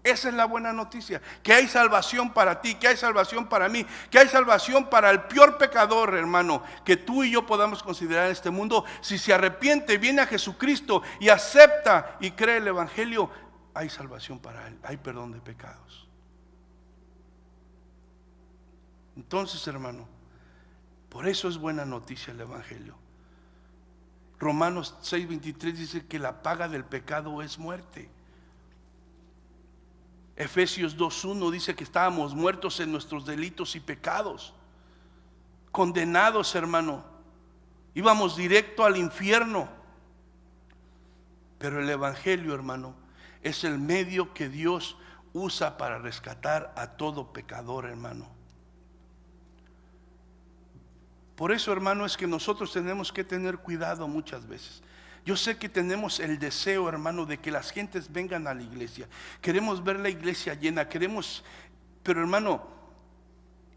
Esa es la buena noticia, que hay salvación para ti, que hay salvación para mí, que hay salvación para el peor pecador, hermano, que tú y yo podamos considerar en este mundo. Si se arrepiente, viene a Jesucristo y acepta y cree el evangelio, hay salvación para él, hay perdón de pecados. Entonces, hermano, por eso es buena noticia el Evangelio. Romanos 6:23 dice que la paga del pecado es muerte. Efesios 2:1 dice que estábamos muertos en nuestros delitos y pecados, condenados, hermano. Íbamos directo al infierno. Pero el Evangelio, hermano, es el medio que Dios usa para rescatar a todo pecador, hermano. Por eso, hermano, es que nosotros tenemos que tener cuidado muchas veces. Yo sé que tenemos el deseo, hermano, de que las gentes vengan a la iglesia. Queremos ver la iglesia llena, pero hermano,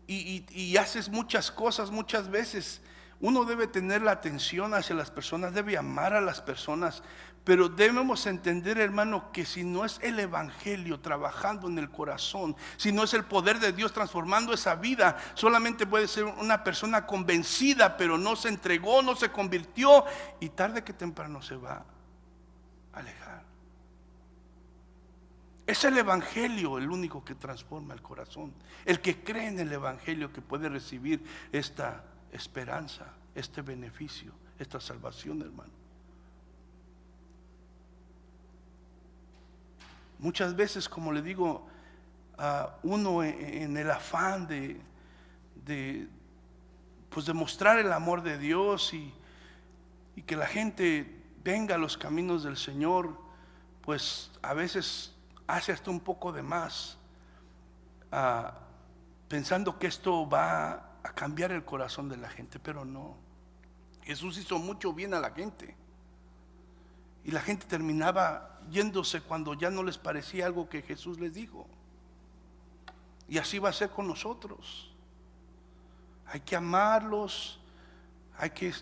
y haces muchas cosas muchas veces. Uno debe tener la atención hacia las personas, debe amar a las personas, pero debemos entender, hermano, que si no es el Evangelio trabajando en el corazón, si no es el poder de Dios transformando esa vida, solamente puede ser una persona convencida, pero no se entregó, no se convirtió, y tarde que temprano se va a alejar. Es el Evangelio el único que transforma el corazón. El que cree en el Evangelio que puede recibir esta esperanza, este beneficio, esta salvación, hermano. Muchas veces, como le digo, uno en el afán de mostrar el amor de Dios y que la gente venga a los caminos del Señor, pues a veces hace hasta un poco de más, pensando que esto va a cambiar el corazón de la gente, pero no. Jesús hizo mucho bien a la gente, y la gente terminaba yéndose cuando ya no les parecía algo que Jesús les dijo. Y así va a ser con nosotros. Hay que amarlos, hay que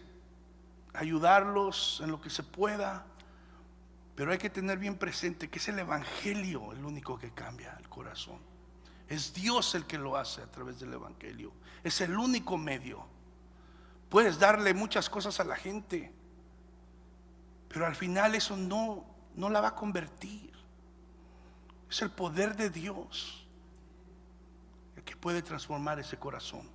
ayudarlos en lo que se pueda, pero hay que tener bien presente que es el Evangelio el único que cambia el corazón. Es Dios el que lo hace a través del Evangelio. Es el único medio. Puedes darle muchas cosas a la gente, pero al final eso no la va a convertir. Es el poder de Dios el que puede transformar ese corazón.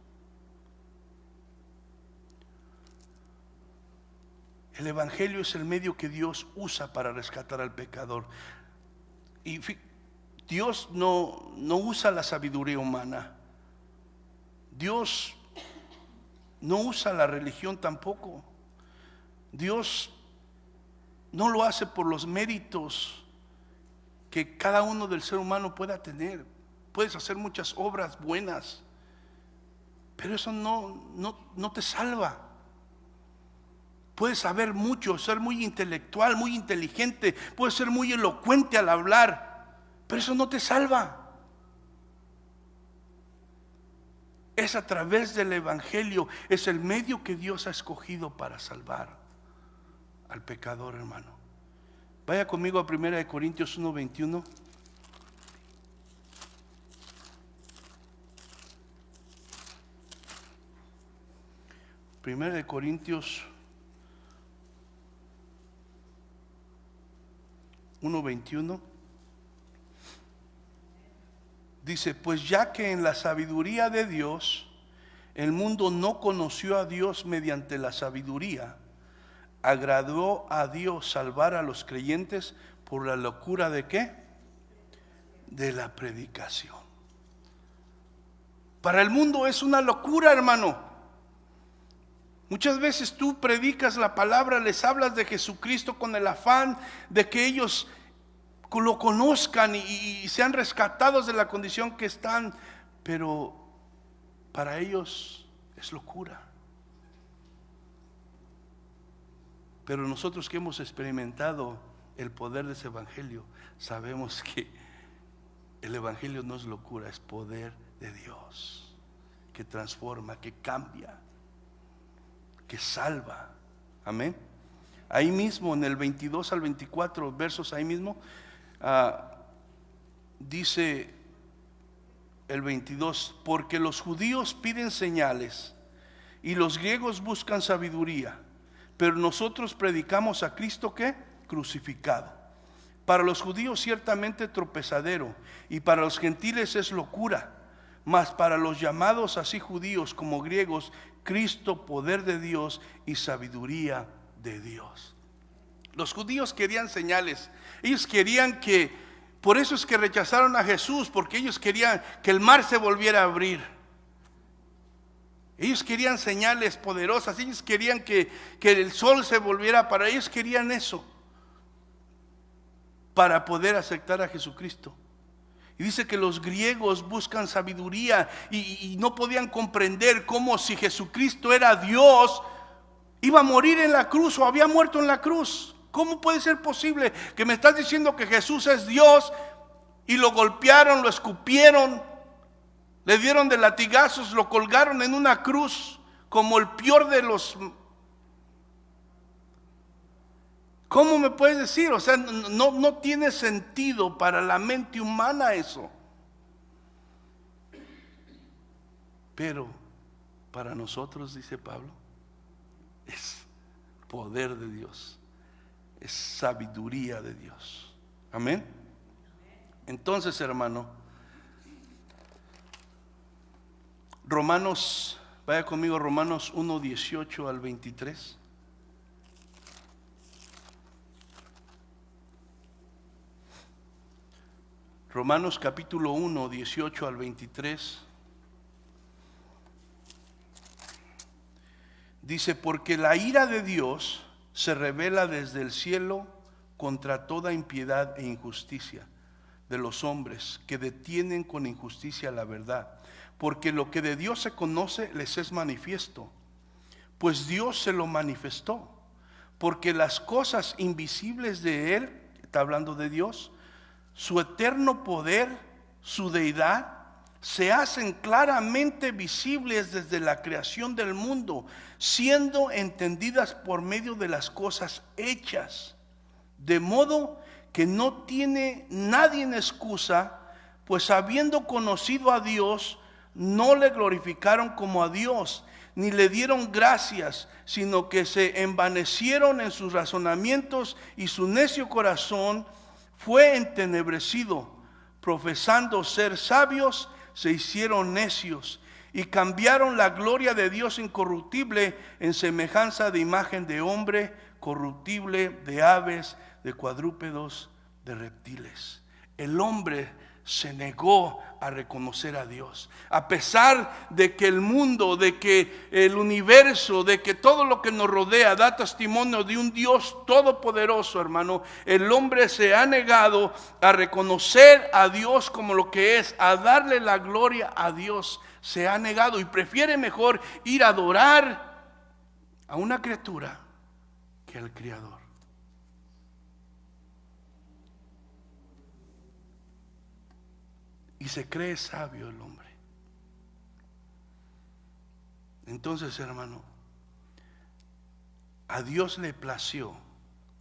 El Evangelio es el medio que Dios usa para rescatar al pecador. Y Dios no usa la sabiduría humana. Dios no usa la religión tampoco. Dios no lo hace por los méritos que cada uno del ser humano pueda tener. Puedes hacer muchas obras buenas, pero eso no te salva. Puedes saber mucho, ser muy intelectual, muy inteligente, puedes ser muy elocuente al hablar, pero eso no te salva. Es a través del Evangelio, es el medio que Dios ha escogido para salvar al pecador, hermano. Vaya conmigo a 1 Corintios 1:21. Primera de Corintios 1:21 dice: pues ya que en la sabiduría de Dios el mundo no conoció a Dios mediante la sabiduría, agradó a Dios salvar a los creyentes por la locura ¿de qué? De la predicación. Para el mundo es una locura, hermano. Muchas veces tú predicas la palabra, les hablas de Jesucristo con el afán de que ellos lo conozcan y sean rescatados de la condición que están, pero para ellos es locura. Pero nosotros que hemos experimentado el poder de ese Evangelio, sabemos que el Evangelio no es locura, es poder de Dios, que transforma, que cambia, que salva. Amén. Ahí mismo en el 22 al 24 versos, ahí mismo dice el 22: porque los judíos piden señales y los griegos buscan sabiduría, pero nosotros predicamos a Cristo ¿qué? Crucificado. Para los judíos ciertamente tropezadero, y para los gentiles es locura, Mas para los llamados así judíos como griegos, Cristo, poder de Dios y sabiduría de Dios. Los judíos querían señales. Ellos querían por eso es que rechazaron a Jesús, porque ellos querían que el mar se volviera a abrir. Ellos querían señales poderosas. Ellos querían que el sol se volviera para ellos. Querían eso para poder aceptar a Jesucristo. Y dice que los griegos buscan sabiduría y no podían comprender cómo, si Jesucristo era Dios, iba a morir en la cruz o había muerto en la cruz. ¿Cómo puede ser posible que me estás diciendo que Jesús es Dios y lo golpearon, lo escupieron, le dieron de latigazos, lo colgaron en una cruz como el peor de los... ¿Cómo me puedes decir? O sea, no tiene sentido para la mente humana eso. Pero para nosotros, dice Pablo, es poder de Dios, es sabiduría de Dios. Amén. Entonces, hermano, vaya conmigo, Romanos 1, 18 al 23. Romanos capítulo 1, 18 al 23. Dice: porque la ira de Dios se revela desde el cielo contra toda impiedad e injusticia de los hombres que detienen con injusticia la verdad. Porque lo que de Dios se conoce les es manifiesto, pues Dios se lo manifestó. Porque las cosas invisibles de Él, está hablando de Dios, su eterno poder, su deidad, se hacen claramente visibles desde la creación del mundo, siendo entendidas por medio de las cosas hechas, de modo que no tiene nadie en excusa, pues habiendo conocido a Dios, no le glorificaron como a Dios, ni le dieron gracias, sino que se envanecieron en sus razonamientos y su necio corazón fue entenebrecido. Profesando ser sabios, se hicieron necios y cambiaron la gloria de Dios incorruptible en semejanza de imagen de hombre corruptible, de aves, de cuadrúpedos, de reptiles. El hombre se negó a reconocer a Dios, a pesar de que el mundo, de que el universo, de que todo lo que nos rodea da testimonio de un Dios todopoderoso, hermano. El hombre se ha negado a reconocer a Dios como lo que es, a darle la gloria a Dios. Se ha negado y prefiere mejor ir a adorar a una criatura que al Creador. Y se cree sabio el hombre. Entonces, hermano, a Dios le plació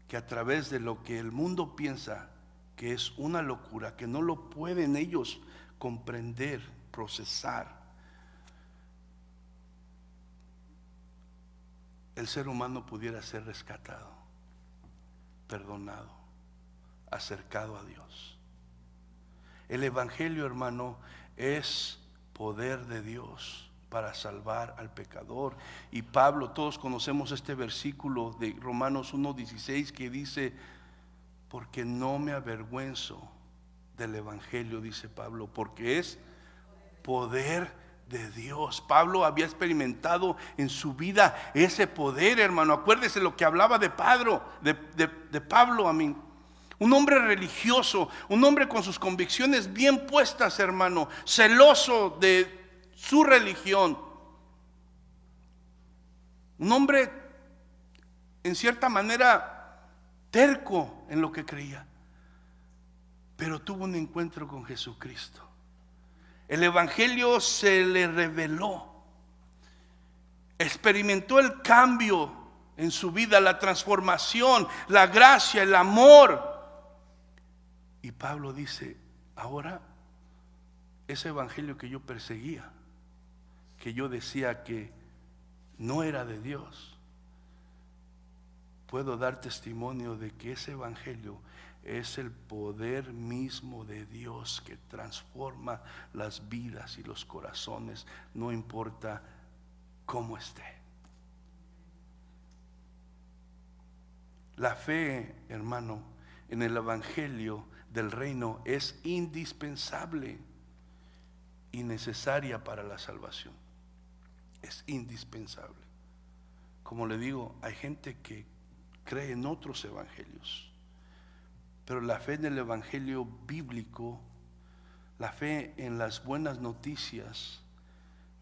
que a través de lo que el mundo piensa que es una locura, que no lo pueden ellos comprender, procesar, el ser humano pudiera ser rescatado, perdonado, acercado a Dios. El evangelio, hermano, es poder de Dios para salvar al pecador. Y Pablo, todos conocemos este versículo de Romanos 1:16 que dice: porque no me avergüenzo del evangelio, dice Pablo, porque es poder de Dios. Pablo había experimentado en su vida ese poder, hermano. Acuérdese lo que hablaba de Pablo, a mí. Un hombre religioso, un hombre con sus convicciones bien puestas, hermano, celoso de su religión. Un hombre, en cierta manera, terco en lo que creía, pero tuvo un encuentro con Jesucristo. El evangelio se le reveló, experimentó el cambio en su vida, la transformación, la gracia, el amor. Y Pablo dice: ahora ese evangelio que yo perseguía, que yo decía que no era de Dios, puedo dar testimonio de que ese evangelio es el poder mismo de Dios que transforma las vidas y los corazones, no importa cómo esté. La fe, hermano, en el evangelio del reino es indispensable y necesaria para la salvación. Es indispensable. Como le digo, hay gente que cree en otros evangelios, pero la fe en el evangelio bíblico, la fe en las buenas noticias,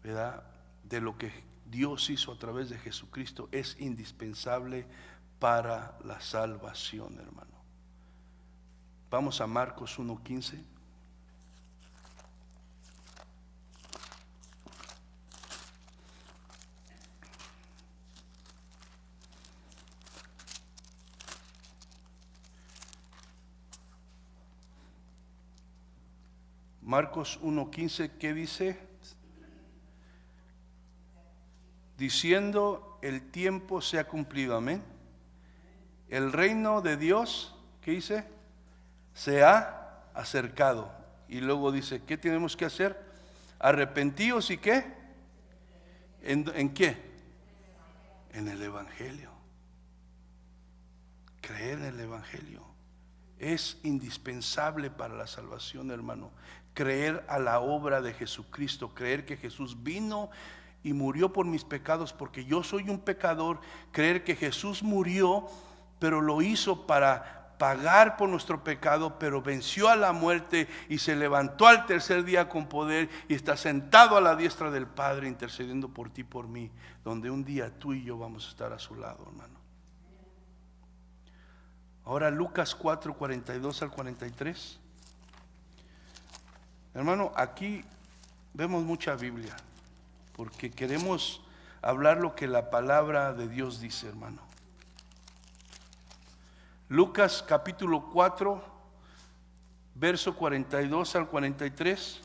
¿verdad?, de lo que Dios hizo a través de Jesucristo, es indispensable para la salvación, hermano. Vamos a Marcos 1:15. Marcos 1:15, ¿qué dice? Diciendo, el tiempo se ha cumplido, amén. El reino de Dios, ¿qué dice? Se ha acercado. Y luego dice, ¿qué tenemos que hacer? Arrepentíos y ¿qué? ¿En qué? En el evangelio. Creer en el evangelio es indispensable para la salvación, hermano. Creer a la obra de Jesucristo, creer que Jesús vino y murió por mis pecados porque yo soy un pecador, creer que Jesús murió, pero lo hizo para pagar por nuestro pecado, pero venció a la muerte y se levantó al tercer día con poder y está sentado a la diestra del Padre intercediendo por ti y por mí, donde un día tú y yo vamos a estar a su lado, hermano. Ahora Lucas 4, 42 al 43. Hermano, aquí vemos mucha Biblia, porque queremos hablar lo que la palabra de Dios dice, hermano. Lucas capítulo 4, verso 42 al 43.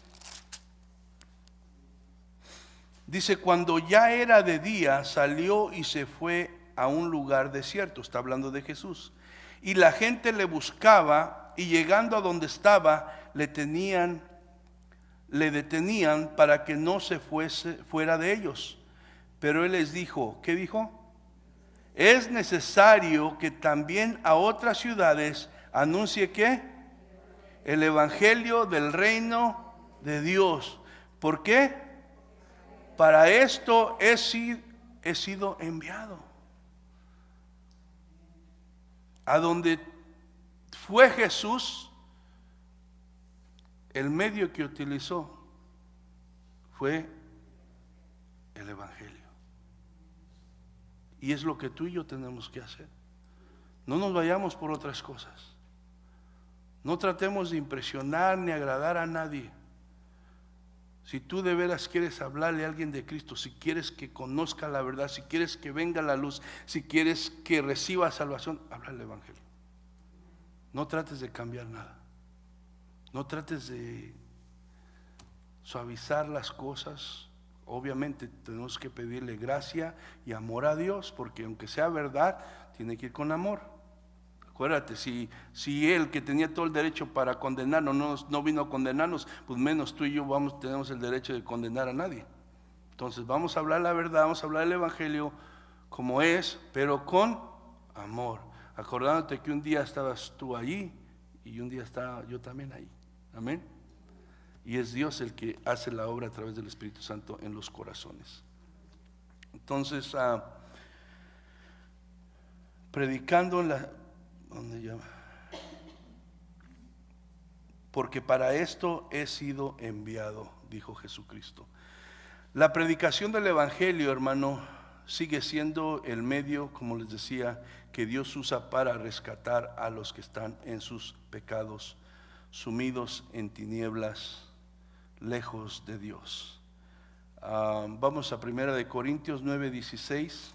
Dice, cuando ya era de día, salió y se fue a un lugar desierto. Está hablando de Jesús. Y la gente le buscaba, y llegando a donde estaba, le detenían para que no se fuera de ellos. Pero él les dijo, ¿qué dijo? Es necesario que también a otras ciudades anuncie ¿qué? El evangelio del reino de Dios. ¿Por qué? Para esto he sido enviado. A donde fue Jesús, el medio que utilizó fue el evangelio. Y es lo que tú y yo tenemos que hacer. No nos vayamos por otras cosas. No tratemos de impresionar ni agradar a nadie. Si tú de veras quieres hablarle a alguien de Cristo, si quieres que conozca la verdad, si quieres que venga la luz, si quieres que reciba salvación, habla el evangelio. No trates de cambiar nada. No trates de suavizar las cosas. Obviamente tenemos que pedirle gracia y amor a Dios, porque aunque sea verdad, tiene que ir con amor. Acuérdate, si Él, que tenía todo el derecho para condenarnos, no vino a condenarnos, pues menos tú y yo tenemos el derecho de condenar a nadie. Entonces vamos a hablar la verdad, vamos a hablar el evangelio como es, pero con amor, acordándote que un día estabas tú allí y un día estaba yo también ahí. Amén. Y es Dios el que hace la obra a través del Espíritu Santo en los corazones. Entonces, predicando en la... ¿Dónde llama? Porque para esto he sido enviado, dijo Jesucristo. La predicación del Evangelio, hermano, sigue siendo el medio, como les decía, que Dios usa para rescatar a los que están en sus pecados, sumidos en tinieblas, lejos de Dios. Vamos a 1 Corintios 9:16.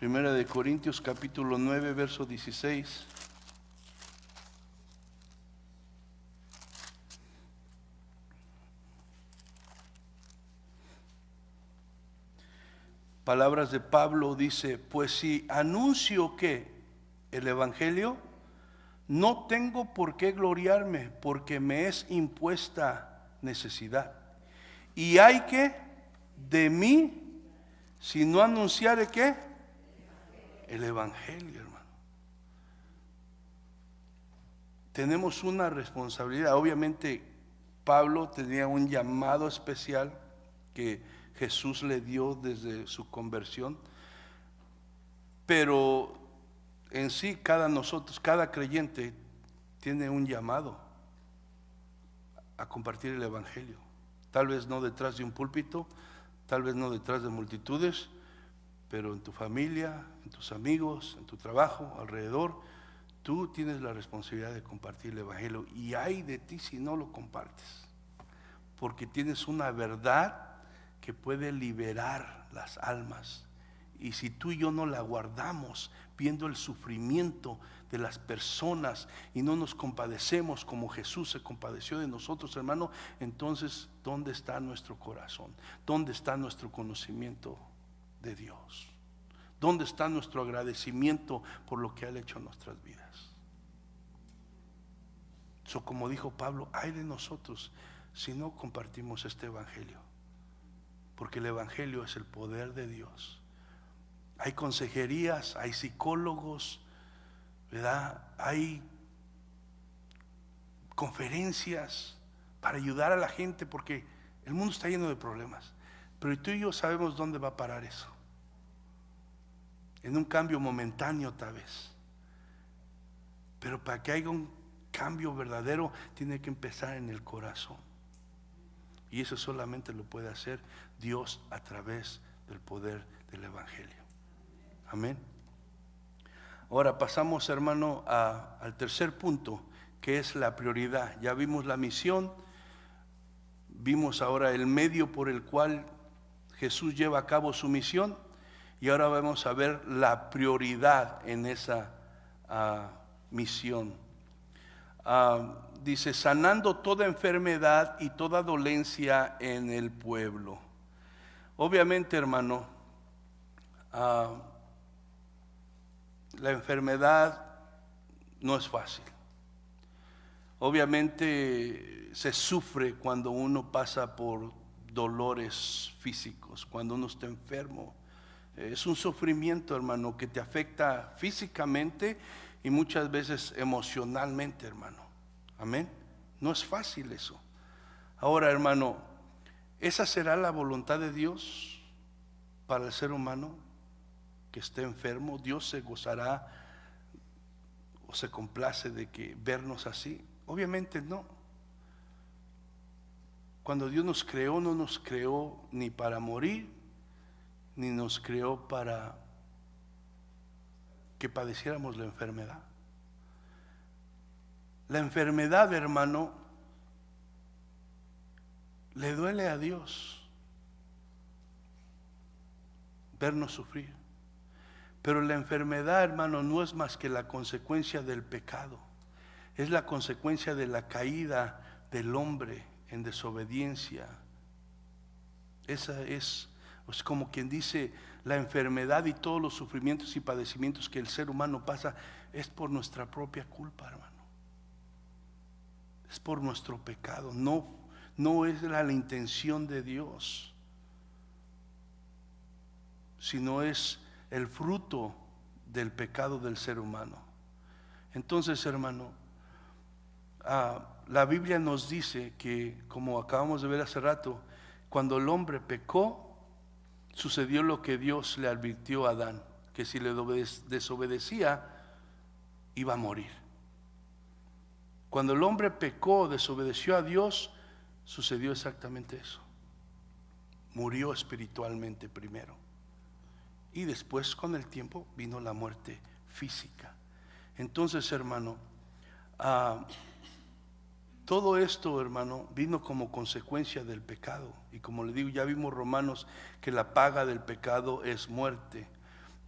1 Corintios capítulo 9, verso 16. Palabras de Pablo, dice: pues si anuncio que el evangelio, no tengo por qué gloriarme, porque me es impuesta necesidad. Y hay que de mí, si no anunciare ¿qué? El evangelio, hermano. Tenemos una responsabilidad. Obviamente Pablo tenía un llamado especial que Jesús le dio desde su conversión, pero en sí cada creyente tiene un llamado a compartir el evangelio. Tal vez no detrás de un púlpito, tal vez no detrás de multitudes, pero en tu familia, en tus amigos, en tu trabajo, alrededor, tú tienes la responsabilidad de compartir el evangelio. Y ay de ti si no lo compartes, porque tienes una verdad que puede liberar las almas. Y si tú y yo no la guardamos, viendo el sufrimiento de las personas y no nos compadecemos como Jesús se compadeció de nosotros, hermano, entonces ¿dónde está nuestro corazón? ¿Dónde está nuestro conocimiento de Dios? ¿Dónde está nuestro agradecimiento por lo que ha hecho en nuestras vidas? Como dijo Pablo, ay de nosotros si no compartimos este evangelio, porque el evangelio es el poder de Dios. Hay consejerías, hay psicólogos, ¿verdad? Hay conferencias para ayudar a la gente, porque el mundo está lleno de problemas. Pero tú y yo sabemos dónde va a parar eso. En un cambio momentáneo tal vez. Pero para que haya un cambio verdadero, tiene que empezar en el corazón. Y eso solamente lo puede hacer Dios a través del poder del evangelio. Amén. Ahora pasamos, hermano, al tercer punto, que es la prioridad. Ya vimos la misión, vimos ahora el medio por el cual Jesús lleva a cabo su misión, y ahora vamos a ver la prioridad en esa misión. Dice: sanando toda enfermedad y toda dolencia en el pueblo. Obviamente, hermano, la enfermedad no es fácil. Obviamente se sufre cuando uno pasa por dolores físicos, cuando uno está enfermo. Es un sufrimiento, hermano, que te afecta físicamente y muchas veces emocionalmente, hermano. Amén. No es fácil eso. Ahora, hermano, ¿esa será la voluntad de Dios para el ser humano que esté enfermo? ¿Dios se gozará o se complace de que vernos así? Obviamente no. Cuando Dios nos creó, no nos creó ni para morir, ni nos creó para que padeciéramos la enfermedad. La enfermedad, hermano, le duele a Dios vernos sufrir. Pero la enfermedad, hermano, no es más que la consecuencia del pecado. Es la consecuencia de la caída del hombre en desobediencia. Esa es como quien dice, la enfermedad y todos los sufrimientos y padecimientos que el ser humano pasa es por nuestra propia culpa, hermano. Es por nuestro pecado. No es la intención de Dios, sino es el fruto del pecado del ser humano. Entonces, hermano, la Biblia nos dice que, como acabamos de ver hace rato, cuando el hombre pecó, sucedió lo que Dios le advirtió a Adán, que si le desobedecía, iba a morir. Cuando el hombre pecó, desobedeció a Dios, sucedió exactamente eso. Murió espiritualmente primero. Y después, con el tiempo, vino la muerte física. Entonces, hermano, todo esto, hermano, vino como consecuencia del pecado. Y como le digo, ya vimos Romanos que la paga del pecado es muerte.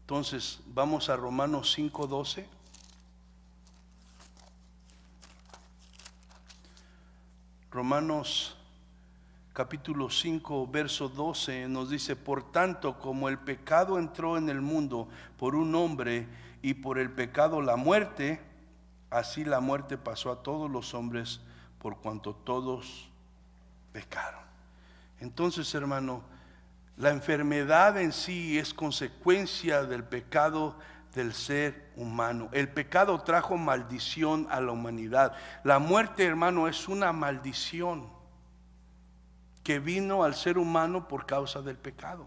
Entonces, vamos a Romanos 5:12. Romanos capítulo 5, verso 12, nos dice: por tanto, como el pecado entró en el mundo por un hombre, y por el pecado la muerte, así la muerte pasó a todos los hombres, por cuanto todos pecaron. Entonces, hermano, la enfermedad en sí es consecuencia del pecado del ser humano. El pecado trajo maldición a la humanidad. La muerte, hermano, es una maldición que vino al ser humano por causa del pecado.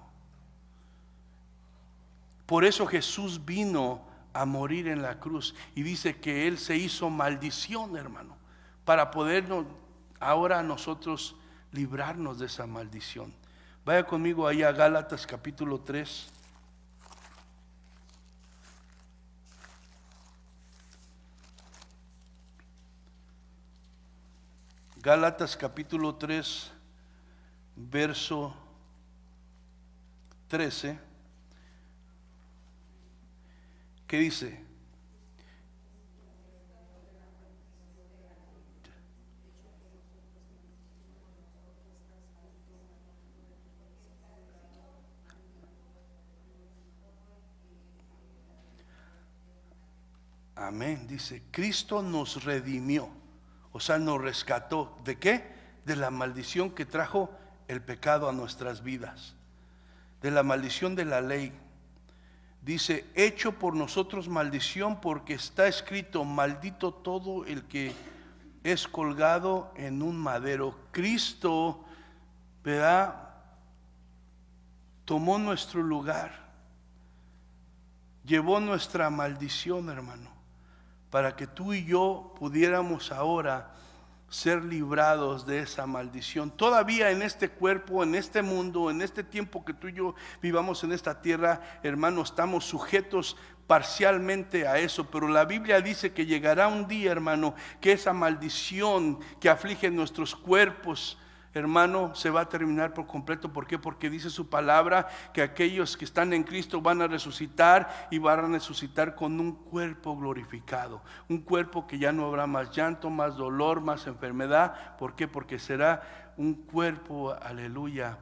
Por eso Jesús vino a morir en la cruz, y dice que Él se hizo maldición, hermano, para podernos ahora nosotros librarnos de esa maldición. Vaya conmigo ahí a Gálatas capítulo 3. Gálatas capítulo 3, verso 13, ¿qué dice? Amén, dice, Cristo nos redimió, o sea, nos rescató. ¿De qué? De la maldición que trajo el pecado a nuestras vidas, de la maldición de la ley. Dice, hecho por nosotros maldición, porque está escrito: maldito todo el que es colgado en un madero. Cristo, ¿verdad?, tomó nuestro lugar, llevó nuestra maldición, hermano, para que tú y yo pudiéramos ahora ser librados de esa maldición. Todavía en este cuerpo, en este mundo, en este tiempo que tú y yo vivamos en esta tierra, hermano, estamos sujetos parcialmente a eso, pero la Biblia dice que llegará un día, hermano, que esa maldición que aflige nuestros cuerpos, hermano, se va a terminar por completo. ¿Por qué? Porque dice su palabra que aquellos que están en Cristo van a resucitar, y van a resucitar con un cuerpo glorificado, un cuerpo que ya no habrá más llanto, más dolor, más enfermedad. ¿Por qué? Porque será un cuerpo, aleluya,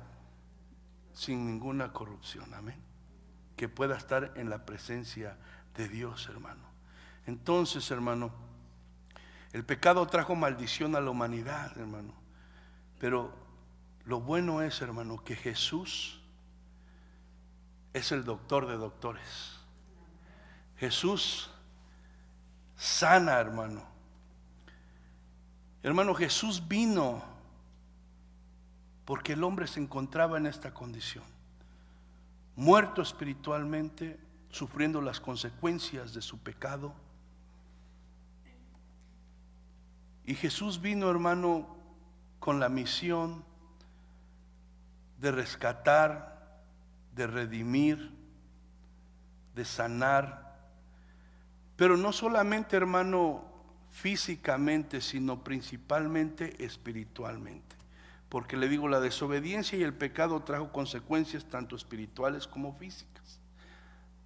sin ninguna corrupción, amén, que pueda estar en la presencia de Dios, hermano. Entonces, hermano, el pecado trajo maldición a la humanidad, hermano. Pero lo bueno es, hermano, que Jesús es el doctor de doctores. Jesús sana, hermano. Hermano, Jesús vino porque el hombre se encontraba en esta condición, muerto espiritualmente, sufriendo las consecuencias de su pecado. Y Jesús vino, hermano, con la misión de rescatar, de redimir, de sanar, pero no solamente, hermano, físicamente, sino principalmente espiritualmente. Porque le digo, la desobediencia y el pecado trajo consecuencias tanto espirituales como físicas.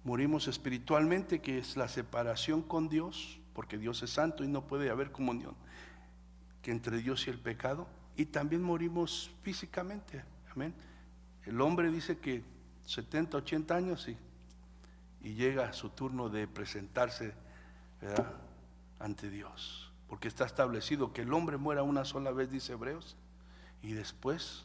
Morimos espiritualmente, que es la separación con Dios, porque Dios es santo y no puede haber comunión que entre Dios y el pecado. Y también morimos físicamente, amén. El hombre dice que 70, 80 años y llega su turno de presentarse, ¿verdad?, ante Dios, porque está establecido que el hombre muera una sola vez, dice Hebreos, y después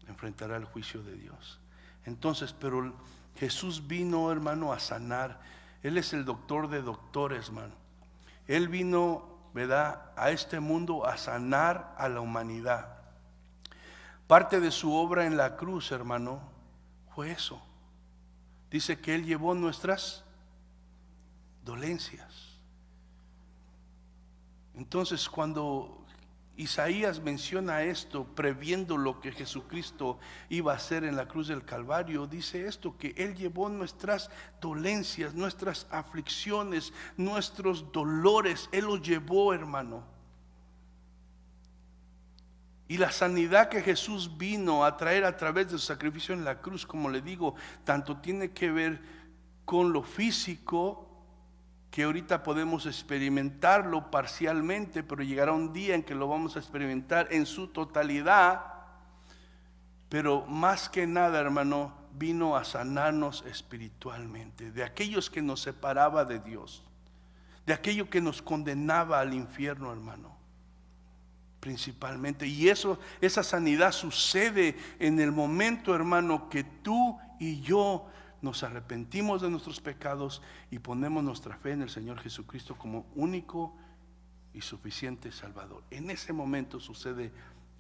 enfrentará el juicio de Dios. Entonces, pero Jesús vino, hermano, a sanar. Él es el doctor de doctores, hermano. Él vino, ¿verdad?, a este mundo a sanar a la humanidad. Parte de su obra en la cruz, hermano, fue eso. Dice que Él llevó nuestras dolencias. Entonces, cuando Isaías menciona esto, previendo lo que Jesucristo iba a hacer en la cruz del Calvario, dice esto, que Él llevó nuestras dolencias, nuestras aflicciones, nuestros dolores. Él los llevó, hermano. Y la sanidad que Jesús vino a traer a través de su sacrificio en la cruz, como le digo, tanto tiene que ver con lo físico que ahorita podemos experimentarlo parcialmente, pero llegará un día en que lo vamos a experimentar en su totalidad. Pero más que nada, hermano, vino a sanarnos espiritualmente, de aquellos que nos separaba de Dios, de aquello que nos condenaba al infierno, hermano, principalmente. Y esa sanidad sucede en el momento, hermano, que tú y yo nos arrepentimos de nuestros pecados y ponemos nuestra fe en el Señor Jesucristo como único y suficiente Salvador. En ese momento sucede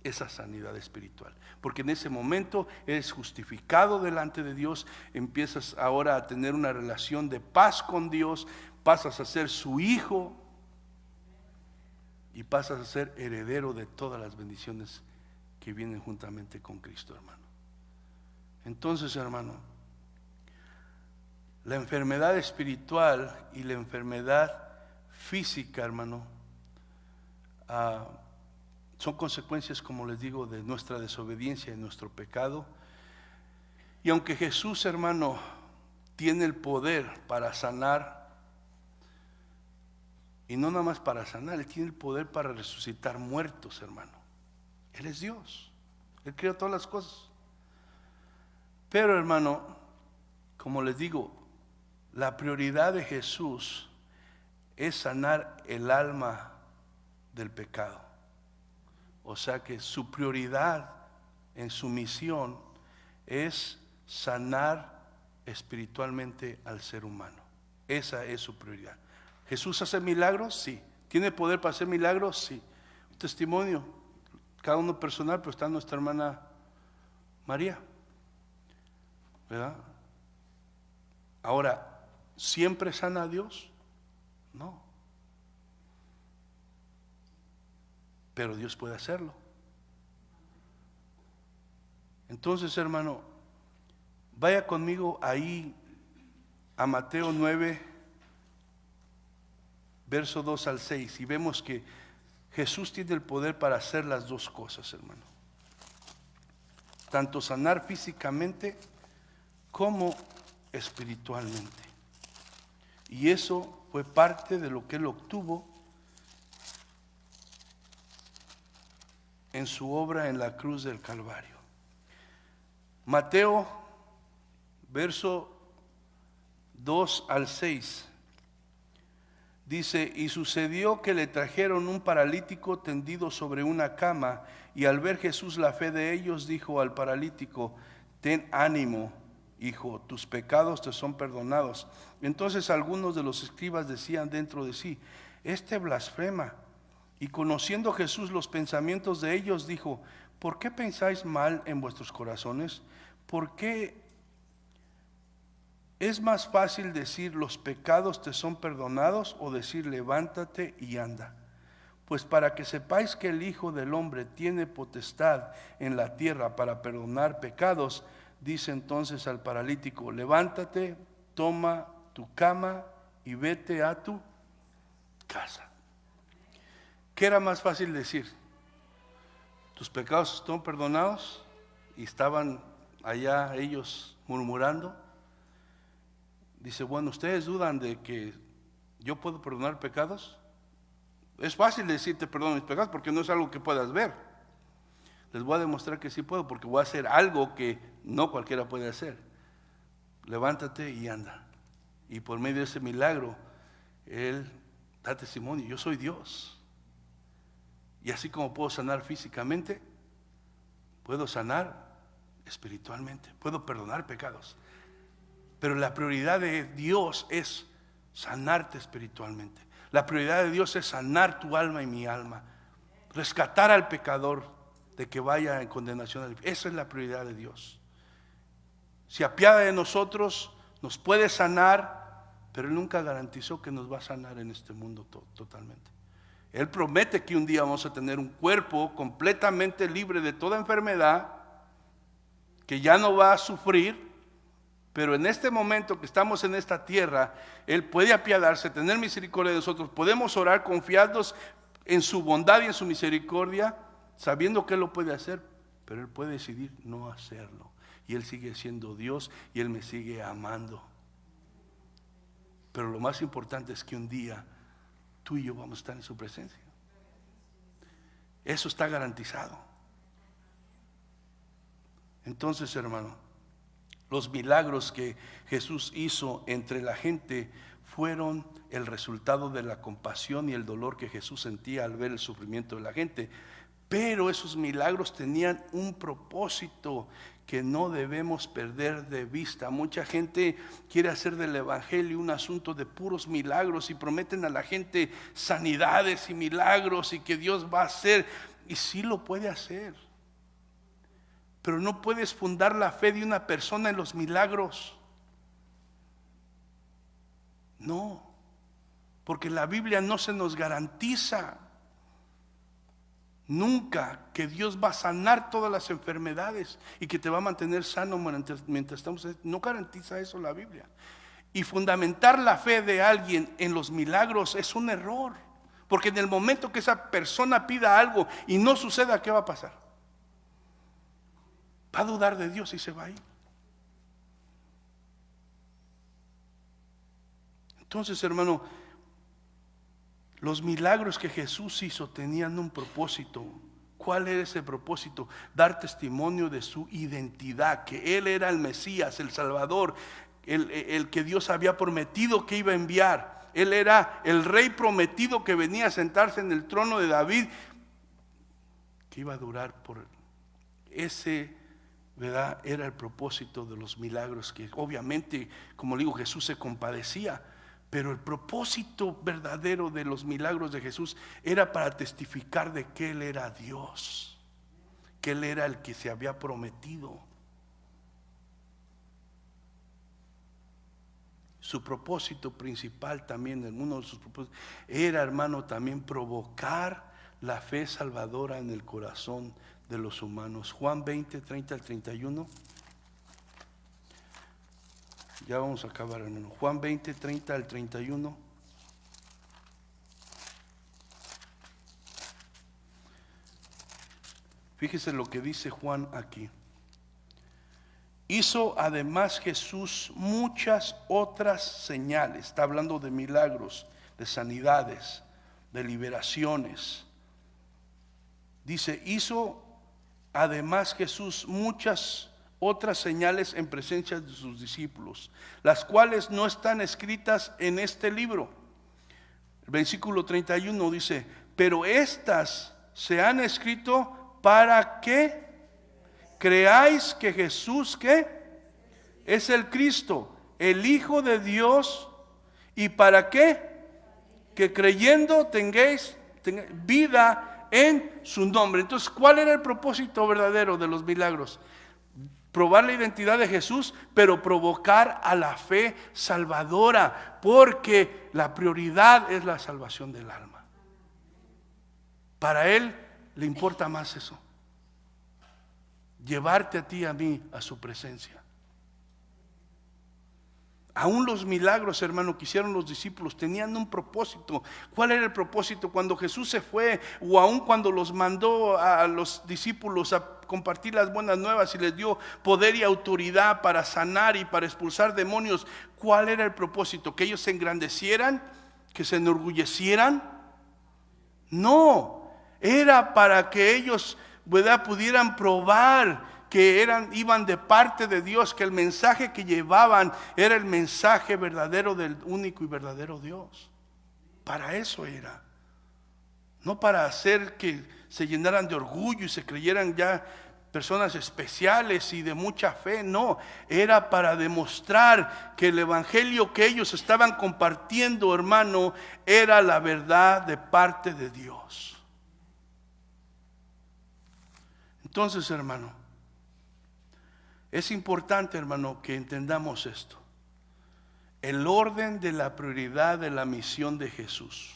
esa sanidad espiritual, porque en ese momento eres justificado delante de Dios, empiezas ahora a tener una relación de paz con Dios, pasas a ser su hijo y pasas a ser heredero de todas las bendiciones que vienen juntamente con Cristo, hermano. Entonces, hermano, la enfermedad espiritual y la enfermedad física, hermano, son consecuencias, como les digo, de nuestra desobediencia y nuestro pecado. Y aunque Jesús, hermano, tiene el poder para sanar, y no nada más para sanar, Él tiene el poder para resucitar muertos, hermano. Él es Dios, Él creó todas las cosas. Pero, hermano, como les digo, la prioridad de Jesús es sanar el alma del pecado. O sea que su prioridad en su misión es sanar espiritualmente al ser humano. Esa es su prioridad. ¿Jesús hace milagros? Sí. ¿Tiene poder para hacer milagros? Sí. Un testimonio, cada uno personal, pero está nuestra hermana María, ¿verdad? Ahora, ¿siempre sana a Dios? No. Pero Dios puede hacerlo. Entonces, hermano, vaya conmigo ahí a Mateo 9, verso 2 al 6, y vemos que Jesús tiene el poder para hacer las dos cosas, hermano. Tanto sanar físicamente como espiritualmente. Y eso fue parte de lo que Él obtuvo en su obra en la cruz del Calvario. Mateo, verso 2 al 6, dice: y sucedió que le trajeron un paralítico tendido sobre una cama, y al ver Jesús la fe de ellos, dijo al paralítico: ten ánimo, hijo, tus pecados te son perdonados. Entonces algunos de los escribas decían dentro de sí: este blasfema. Y conociendo Jesús los pensamientos de ellos, dijo: ¿por qué pensáis mal en vuestros corazones? ¿Por qué es más fácil decir los pecados te son perdonados, o decir levántate y anda? Pues para que sepáis que el Hijo del Hombre tiene potestad en la tierra para perdonar pecados, dice entonces al paralítico: levántate, toma tu cama y vete a tu casa. ¿Qué era más fácil decir? ¿Tus pecados están perdonados? Y estaban allá ellos murmurando. Dice: bueno, ¿ustedes dudan de que yo puedo perdonar pecados? Es fácil decirte perdono mis pecados porque no es algo que puedas ver. Les voy a demostrar que sí puedo, porque voy a hacer algo que no cualquiera puede hacer. Levántate y anda. Y por medio de ese milagro, Él da testimonio: yo soy Dios. Y así como puedo sanar físicamente, puedo sanar espiritualmente, puedo perdonar pecados. Pero la prioridad de Dios es sanarte espiritualmente. La prioridad de Dios es sanar tu alma y mi alma, rescatar al pecador de que vaya en condenación. Esa es la prioridad de Dios. Se apiada de nosotros, nos puede sanar, pero Él nunca garantizó que nos va a sanar en este mundo totalmente. Él promete que un día vamos a tener un cuerpo completamente libre de toda enfermedad, que ya no va a sufrir. Pero en este momento que estamos en esta tierra, Él puede apiadarse, tener misericordia de nosotros. Podemos orar confiados en su bondad y en su misericordia, sabiendo que Él lo puede hacer, pero Él puede decidir no hacerlo. Y Él sigue siendo Dios y Él me sigue amando. Pero lo más importante es que un día tú y yo vamos a estar en su presencia. Eso está garantizado. Entonces, hermano, los milagros que Jesús hizo entre la gente fueron el resultado de la compasión y el dolor que Jesús sentía al ver el sufrimiento de la gente. Pero esos milagros tenían un propósito que no debemos perder de vista. Mucha gente quiere hacer del evangelio un asunto de puros milagros y prometen a la gente sanidades y milagros y que Dios va a hacer. Y sí lo puede hacer. Pero no puedes fundar la fe de una persona en los milagros. No, porque la Biblia no se nos garantiza nunca que Dios va a sanar todas las enfermedades y que te va a mantener sano mientras estamos. No garantiza eso la Biblia. Y fundamentar la fe de alguien en los milagros es un error, porque en el momento que esa persona pida algo y no suceda, ¿qué va a pasar? Va a dudar de Dios y se va a ir. Entonces, hermano, los milagros que Jesús hizo tenían un propósito. ¿Cuál era ese propósito? Dar testimonio de su identidad, que Él era el Mesías, el Salvador, el que Dios había prometido que iba a enviar. Él era el Rey prometido que venía a sentarse en el trono de David, que iba a durar por ese, ¿verdad? Era el propósito de los milagros, que obviamente, como le digo, Jesús se compadecía. Pero el propósito verdadero de los milagros de Jesús era para testificar de que Él era Dios, que Él era el que se había prometido. Su propósito principal también, uno de sus propósitos, era, hermano, también provocar la fe salvadora en el corazón de los humanos. Juan 20, 30 al 31. Ya vamos a acabar, hermano. Juan 20, 30 al 31. Fíjese lo que dice Juan aquí. Hizo además Jesús muchas otras señales. Está hablando de milagros, de sanidades, de liberaciones. Dice, hizo además Jesús muchas otras señales en presencia de sus discípulos, las cuales no están escritas en este libro. El versículo 31 dice, pero estas se han escrito para que creáis que Jesús, ¿qué? Es el Cristo, el Hijo de Dios, y para qué? Que creyendo tengáis vida en su nombre. Entonces, ¿cuál era el propósito verdadero de los milagros? Probar la identidad de Jesús, pero provocar a la fe salvadora, porque la prioridad es la salvación del alma. Para Él le importa más eso, llevarte a ti y a mí a su presencia. Aún los milagros, hermano, que hicieron los discípulos tenían un propósito. ¿Cuál era el propósito? Cuando Jesús se fue, o aún cuando los mandó a los discípulos a compartir las buenas nuevas y les dio poder y autoridad para sanar y para expulsar demonios, ¿cuál era el propósito? ¿Que ellos se engrandecieran? ¿Que se enorgullecieran? No, era para que ellos, ¿verdad?, pudieran probar que iban de parte de Dios, que el mensaje que llevaban era el mensaje verdadero del único y verdadero Dios. Para eso era. No para hacer que se llenaran de orgullo y se creyeran ya personas especiales y de mucha fe. No, era para demostrar que el evangelio que ellos estaban compartiendo, hermano, era la verdad de parte de Dios. Entonces, hermano, es importante, hermano, que entendamos esto. El orden de la prioridad de la misión de Jesús.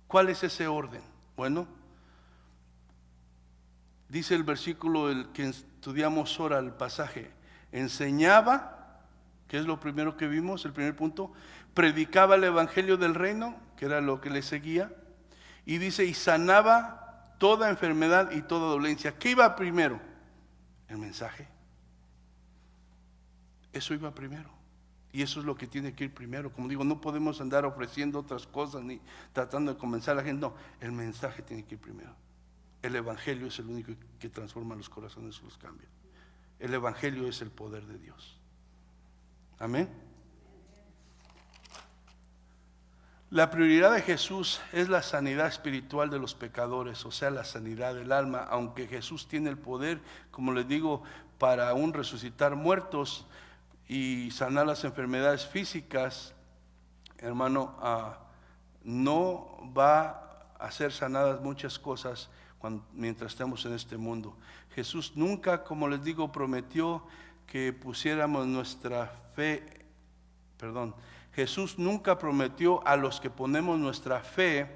¿Cuál es ese orden? Bueno, dice el versículo que estudiamos ahora, el pasaje. Enseñaba, que es lo primero que vimos, el primer punto. Predicaba el evangelio del reino, que era lo que le seguía. Y dice, y sanaba toda enfermedad y toda dolencia. ¿Qué iba primero? El mensaje. Eso iba primero. Y eso es lo que tiene que ir primero. Como digo, no podemos andar ofreciendo otras cosas ni tratando de convencer a la gente. No, el mensaje tiene que ir primero. El evangelio es el único que transforma los corazones y los cambia. El evangelio es el poder de Dios. Amén. La prioridad de Jesús es la sanidad espiritual de los pecadores, o sea, la sanidad del alma. Aunque Jesús tiene el poder, como les digo, para aún resucitar muertos y sanar las enfermedades físicas, hermano, no va a ser sanadas muchas cosas mientras estemos en este mundo. Jesús nunca, como les digo, prometió que pusiéramos nuestra fe, Jesús nunca prometió a los que ponemos nuestra fe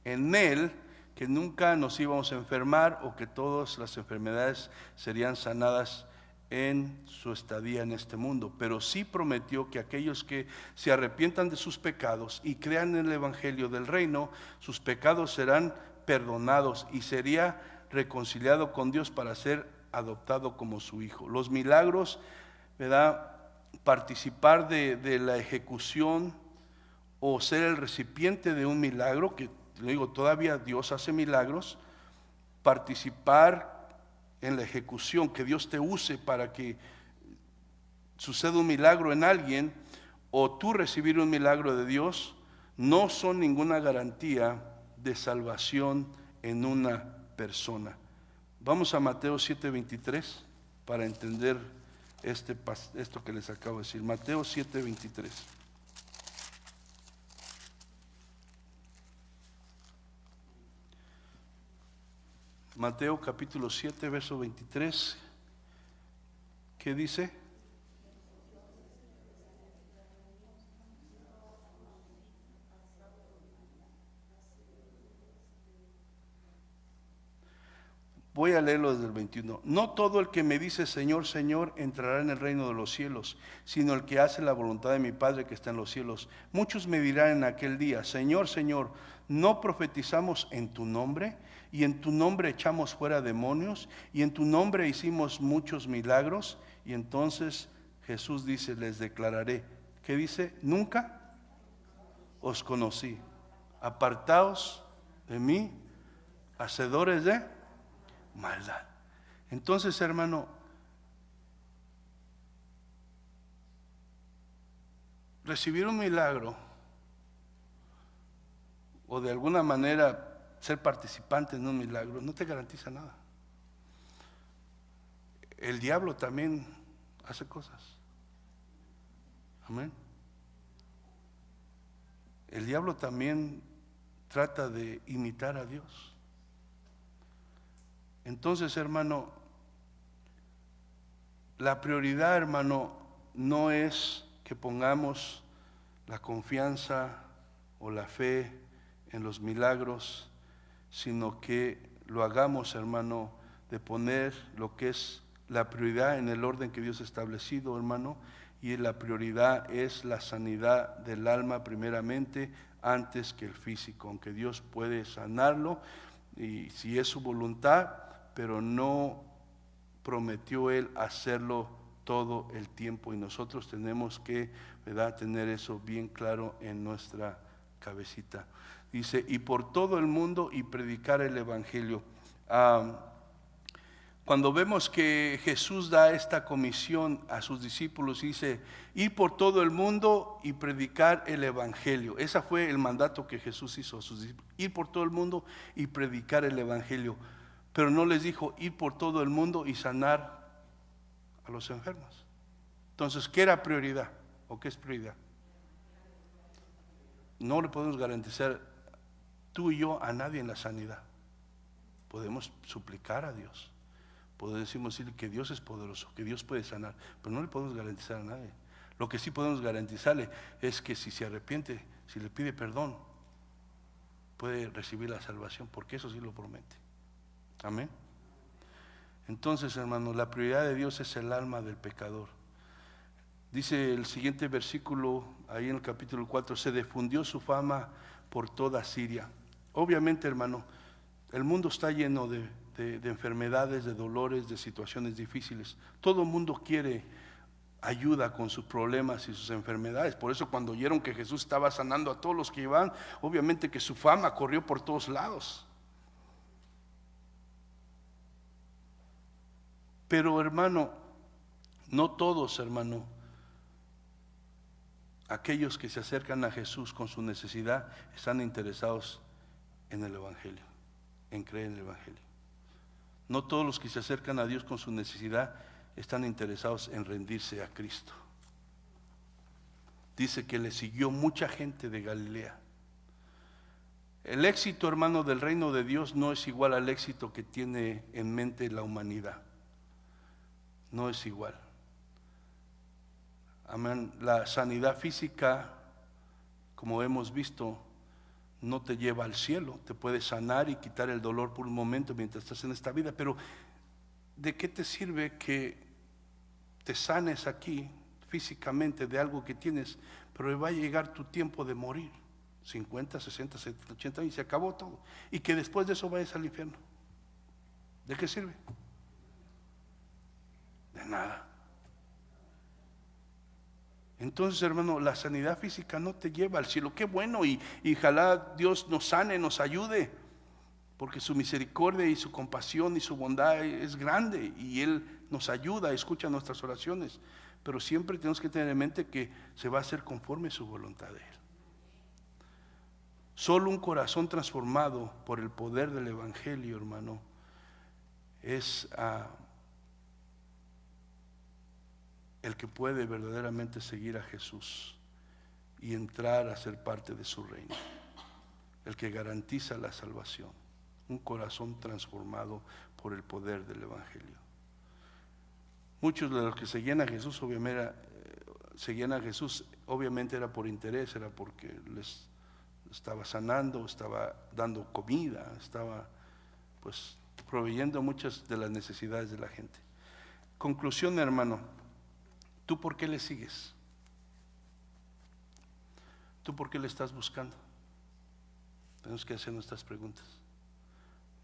en Él que nunca nos íbamos a enfermar o que todas las enfermedades serían sanadas en su estadía en este mundo, pero sí prometió que aquellos que se arrepientan de sus pecados y crean en el evangelio del reino, sus pecados serán perdonados y sería reconciliado con Dios para ser adoptado como su hijo. Los milagros, ¿verdad?, participar de la ejecución o ser el recipiente de un milagro, que le digo, todavía Dios hace milagros, participar en la ejecución, que Dios te use para que suceda un milagro en alguien, o tú recibir un milagro de Dios, no son ninguna garantía de salvación en una persona. Vamos a Mateo 7:23 para entender esto que les acabo de decir. Mateo 7:23. Mateo capítulo 7, verso 23, ¿qué dice? Voy a leerlo desde el 21. No todo el que me dice Señor, Señor entrará en el reino de los cielos, sino el que hace la voluntad de mi Padre que está en los cielos. Muchos me dirán en aquel día, Señor, Señor, ¿no profetizamos en tu nombre? Y en tu nombre echamos fuera demonios, y en tu nombre hicimos muchos milagros. Y entonces Jesús dice, les declararé, ¿qué dice? Nunca os conocí. Apartaos de mí, hacedores de maldad. Entonces, hermano, recibir un milagro o de alguna manera ser participante en un milagro no te garantiza nada. El diablo también hace cosas. Amén. El diablo también trata de imitar a Dios. Entonces, hermano, la prioridad, hermano, no es que pongamos la confianza o la fe en los milagros, sino que lo hagamos, hermano, de poner lo que es la prioridad en el orden que Dios ha establecido, hermano, y la prioridad es la sanidad del alma primeramente, antes que el físico, aunque Dios puede sanarlo, y si es su voluntad, pero no prometió Él hacerlo todo el tiempo, y nosotros tenemos que, ¿verdad?, tener eso bien claro en nuestra cabecita. Dice, y por todo el mundo y predicar el evangelio. Cuando vemos que Jesús da esta comisión a sus discípulos, dice, ir por todo el mundo y predicar el evangelio. Ese fue el mandato que Jesús hizo a sus discípulos, ir por todo el mundo y predicar el evangelio. Pero no les dijo ir por todo el mundo y sanar a los enfermos. Entonces, ¿qué era prioridad? ¿O qué es prioridad? No le podemos garantizar tú y yo a nadie en la sanidad. Podemos suplicar a Dios. Podemos decir que Dios es poderoso, que Dios puede sanar, pero no le podemos garantizar a nadie. Lo que sí podemos garantizarle es que si se arrepiente, si le pide perdón, puede recibir la salvación, porque eso sí lo promete. Amén. Entonces, hermanos, la prioridad de Dios es el alma del pecador. Dice el siguiente versículo, ahí en el capítulo 4, se difundió su fama por toda Siria. Obviamente, hermano, el mundo está lleno de enfermedades, de dolores, de situaciones difíciles. Todo el mundo quiere ayuda con sus problemas y sus enfermedades. Por eso cuando oyeron que Jesús estaba sanando a todos los que iban, obviamente que su fama corrió por todos lados. Pero hermano, no todos, hermano, aquellos que se acercan a Jesús con su necesidad están interesados en el Evangelio, en creer en el Evangelio. No todos los que se acercan a Dios con su necesidad están interesados en rendirse a Cristo. Dice que le siguió mucha gente de Galilea. El éxito, hermano, del reino de Dios no es igual al éxito que tiene en mente la humanidad. No es igual. Amén. La sanidad física, como hemos visto, no te lleva al cielo. Te puede sanar y quitar el dolor por un momento mientras estás en esta vida, pero ¿de qué te sirve que te sanes aquí físicamente de algo que tienes, pero va a llegar tu tiempo de morir, 50, 60, 70, 80 años, y se acabó todo, y que después de eso vayas al infierno? ¿De qué sirve? De nada. Entonces, hermano, la sanidad física no te lleva al cielo. Qué bueno, y ojalá Dios nos sane, nos ayude, porque su misericordia y su compasión y su bondad es grande, y Él nos ayuda, escucha nuestras oraciones, pero siempre tenemos que tener en mente que se va a hacer conforme a su voluntad de Él. Solo un corazón transformado por el poder del Evangelio, hermano, es el que puede verdaderamente seguir a Jesús y entrar a ser parte de su reino, el que garantiza la salvación. Un corazón transformado por el poder del Evangelio. Muchos de los que seguían a Jesús obviamente era por interés, era porque les estaba sanando, estaba dando comida, estaba pues proveyendo muchas de las necesidades de la gente. Conclusión, hermano, ¿tú por qué le sigues? ¿Tú por qué le estás buscando? Tenemos que hacer nuestras preguntas.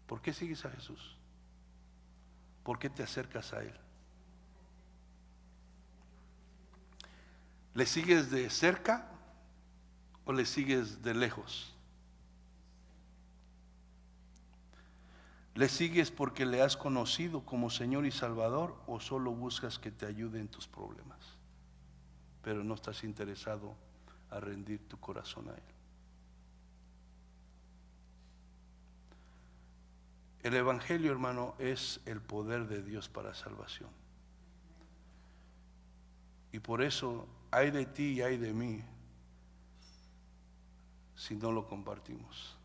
¿Por qué sigues a Jesús? ¿Por qué te acercas a Él? ¿Le sigues de cerca o le sigues de lejos? ¿Le sigues porque le has conocido como Señor y Salvador, o solo buscas que te ayude en tus problemas, pero no estás interesado a rendir tu corazón a Él? El Evangelio, hermano, es el poder de Dios para salvación. Y por eso hay de ti y hay de mí si no lo compartimos.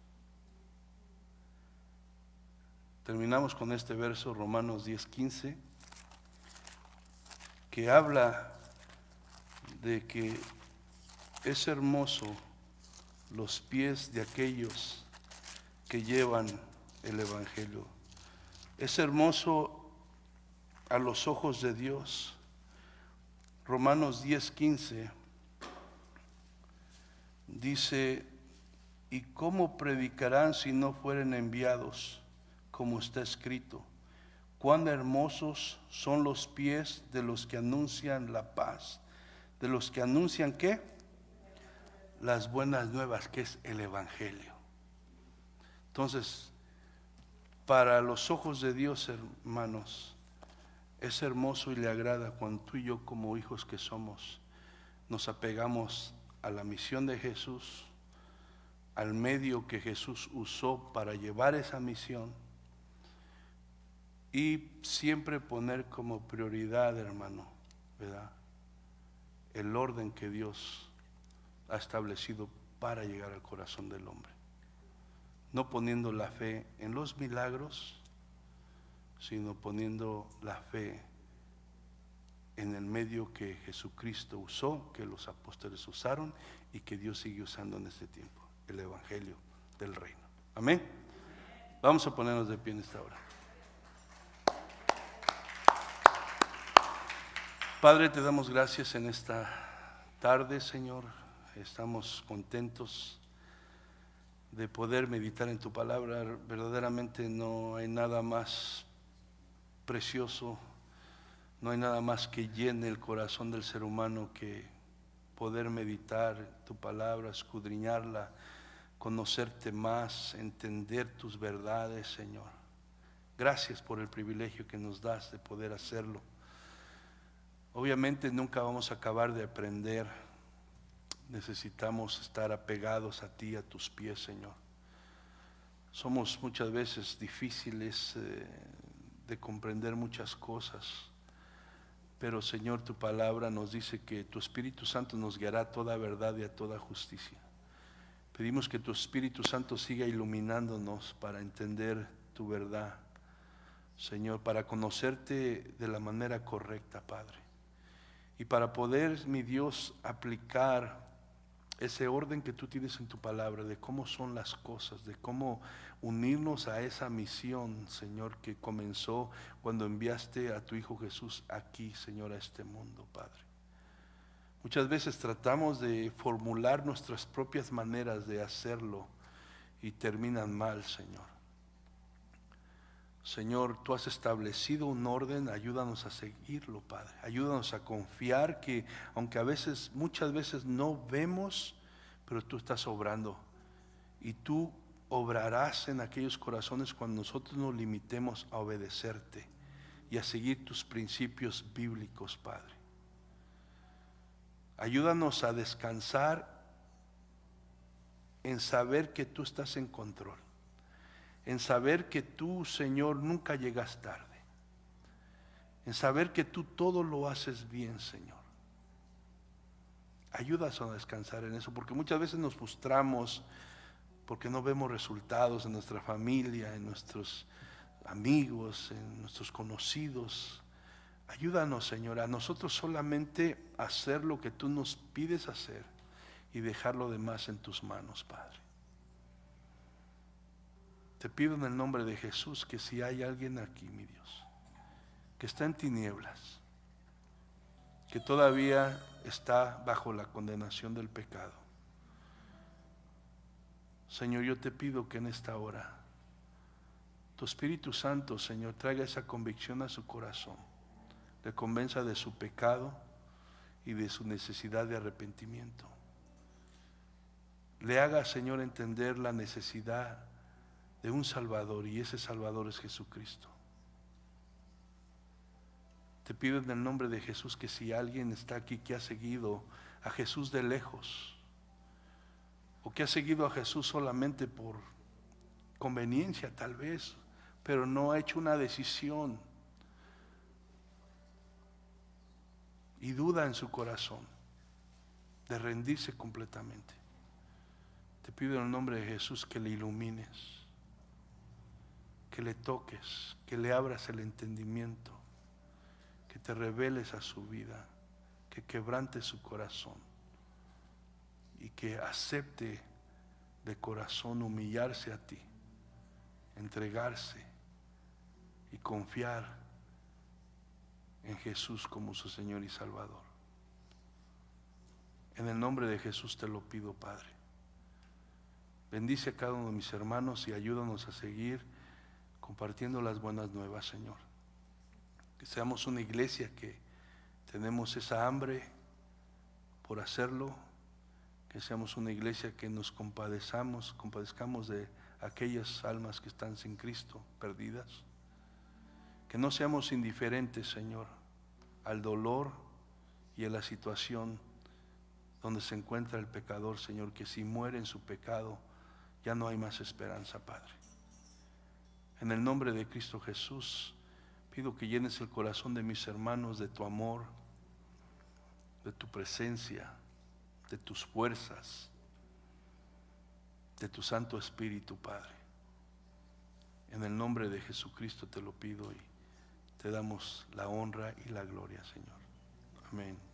Terminamos con este verso, Romanos 10:15, que habla de que es hermoso los pies de aquellos que llevan el Evangelio. Es hermoso a los ojos de Dios. Romanos 10:15 dice: ¿y cómo predicarán si no fueren enviados? Como está escrito: cuán hermosos son los pies de los que anuncian la paz, de los que anuncian ¿qué? Las buenas nuevas, que es el Evangelio. Entonces, para los ojos de Dios, hermanos, es hermoso y le agrada cuando tú y yo, como hijos que somos, nos apegamos a la misión de Jesús, al medio que Jesús usó para llevar esa misión, y siempre poner como prioridad, hermano, ¿verdad?, el orden que Dios ha establecido para llegar al corazón del hombre. No poniendo la fe en los milagros, sino poniendo la fe en el medio que Jesucristo usó, que los apóstoles usaron y que Dios sigue usando en este tiempo: el Evangelio del reino. Amén. Vamos a ponernos de pie en esta hora. Padre, te damos gracias en esta tarde, Señor. Estamos contentos de poder meditar en tu palabra. Verdaderamente no hay nada más precioso, No hay nada más que llene el corazón del ser humano que poder meditar tu palabra, escudriñarla, conocerte más, entender tus verdades, Señor. Gracias por el privilegio que nos das de poder hacerlo. Obviamente nunca vamos a acabar de aprender. Necesitamos estar apegados a ti, a tus pies, Señor. Somos muchas veces difíciles de comprender muchas cosas, pero Señor, tu palabra nos dice que tu Espíritu Santo nos guiará a toda verdad y a toda justicia. Pedimos que tu Espíritu Santo siga iluminándonos para entender tu verdad, Señor, para conocerte de la manera correcta, Padre, y para poder, mi Dios, aplicar ese orden que tú tienes en tu palabra, de cómo son las cosas, de cómo unirnos a esa misión, Señor, que comenzó cuando enviaste a tu Hijo Jesús aquí, Señor, a este mundo, Padre. Muchas veces tratamos de formular nuestras propias maneras de hacerlo y terminan mal, Señor. Señor, tú has establecido un orden, ayúdanos a seguirlo, Padre. Ayúdanos a confiar que aunque a veces, muchas veces no vemos, pero tú estás obrando. Y tú obrarás en aquellos corazones cuando nosotros nos limitemos a obedecerte y a seguir tus principios bíblicos, Padre. Ayúdanos a descansar en saber que tú estás en control, en saber que tú, Señor, nunca llegas tarde, en saber que tú todo lo haces bien, Señor. Ayúdanos a descansar en eso, porque muchas veces nos frustramos porque no vemos resultados en nuestra familia, en nuestros amigos, en nuestros conocidos. Ayúdanos, Señor, a nosotros solamente hacer lo que tú nos pides hacer y dejar lo demás en tus manos, Padre. Te pido en el nombre de Jesús que si hay alguien aquí, mi Dios, que está en tinieblas, que todavía está bajo la condenación del pecado, Señor, yo te pido que en esta hora tu Espíritu Santo, Señor, traiga esa convicción a su corazón, le convenza de su pecado y de su necesidad de arrepentimiento. Le haga, Señor, entender la necesidad de un Salvador, y ese Salvador es Jesucristo. Te pido en el nombre de Jesús que si alguien está aquí que ha seguido a Jesús de lejos, o que ha seguido a Jesús solamente por conveniencia tal vez, pero no ha hecho una decisión y duda en su corazón de rendirse completamente, te pido en el nombre de Jesús que le ilumines, que le toques, que le abras el entendimiento, que te reveles a su vida, que quebrantes su corazón y que acepte de corazón humillarse a ti, entregarse y confiar en Jesús como su Señor y Salvador. En el nombre de Jesús te lo pido, Padre. Bendice a cada uno de mis hermanos y ayúdanos a seguir compartiendo las buenas nuevas, Señor. Que seamos una iglesia que tenemos esa hambre por hacerlo, que seamos una iglesia que nos compadezcamos de aquellas almas que están sin Cristo, perdidas. Que no seamos indiferentes, Señor, al dolor y a la situación donde se encuentra el pecador, Señor, que si muere en su pecado ya no hay más esperanza, Padre. En el nombre de Cristo Jesús, pido que llenes el corazón de mis hermanos de tu amor, de tu presencia, de tus fuerzas, de tu Santo Espíritu, Padre. En el nombre de Jesucristo te lo pido y te damos la honra y la gloria, Señor. Amén.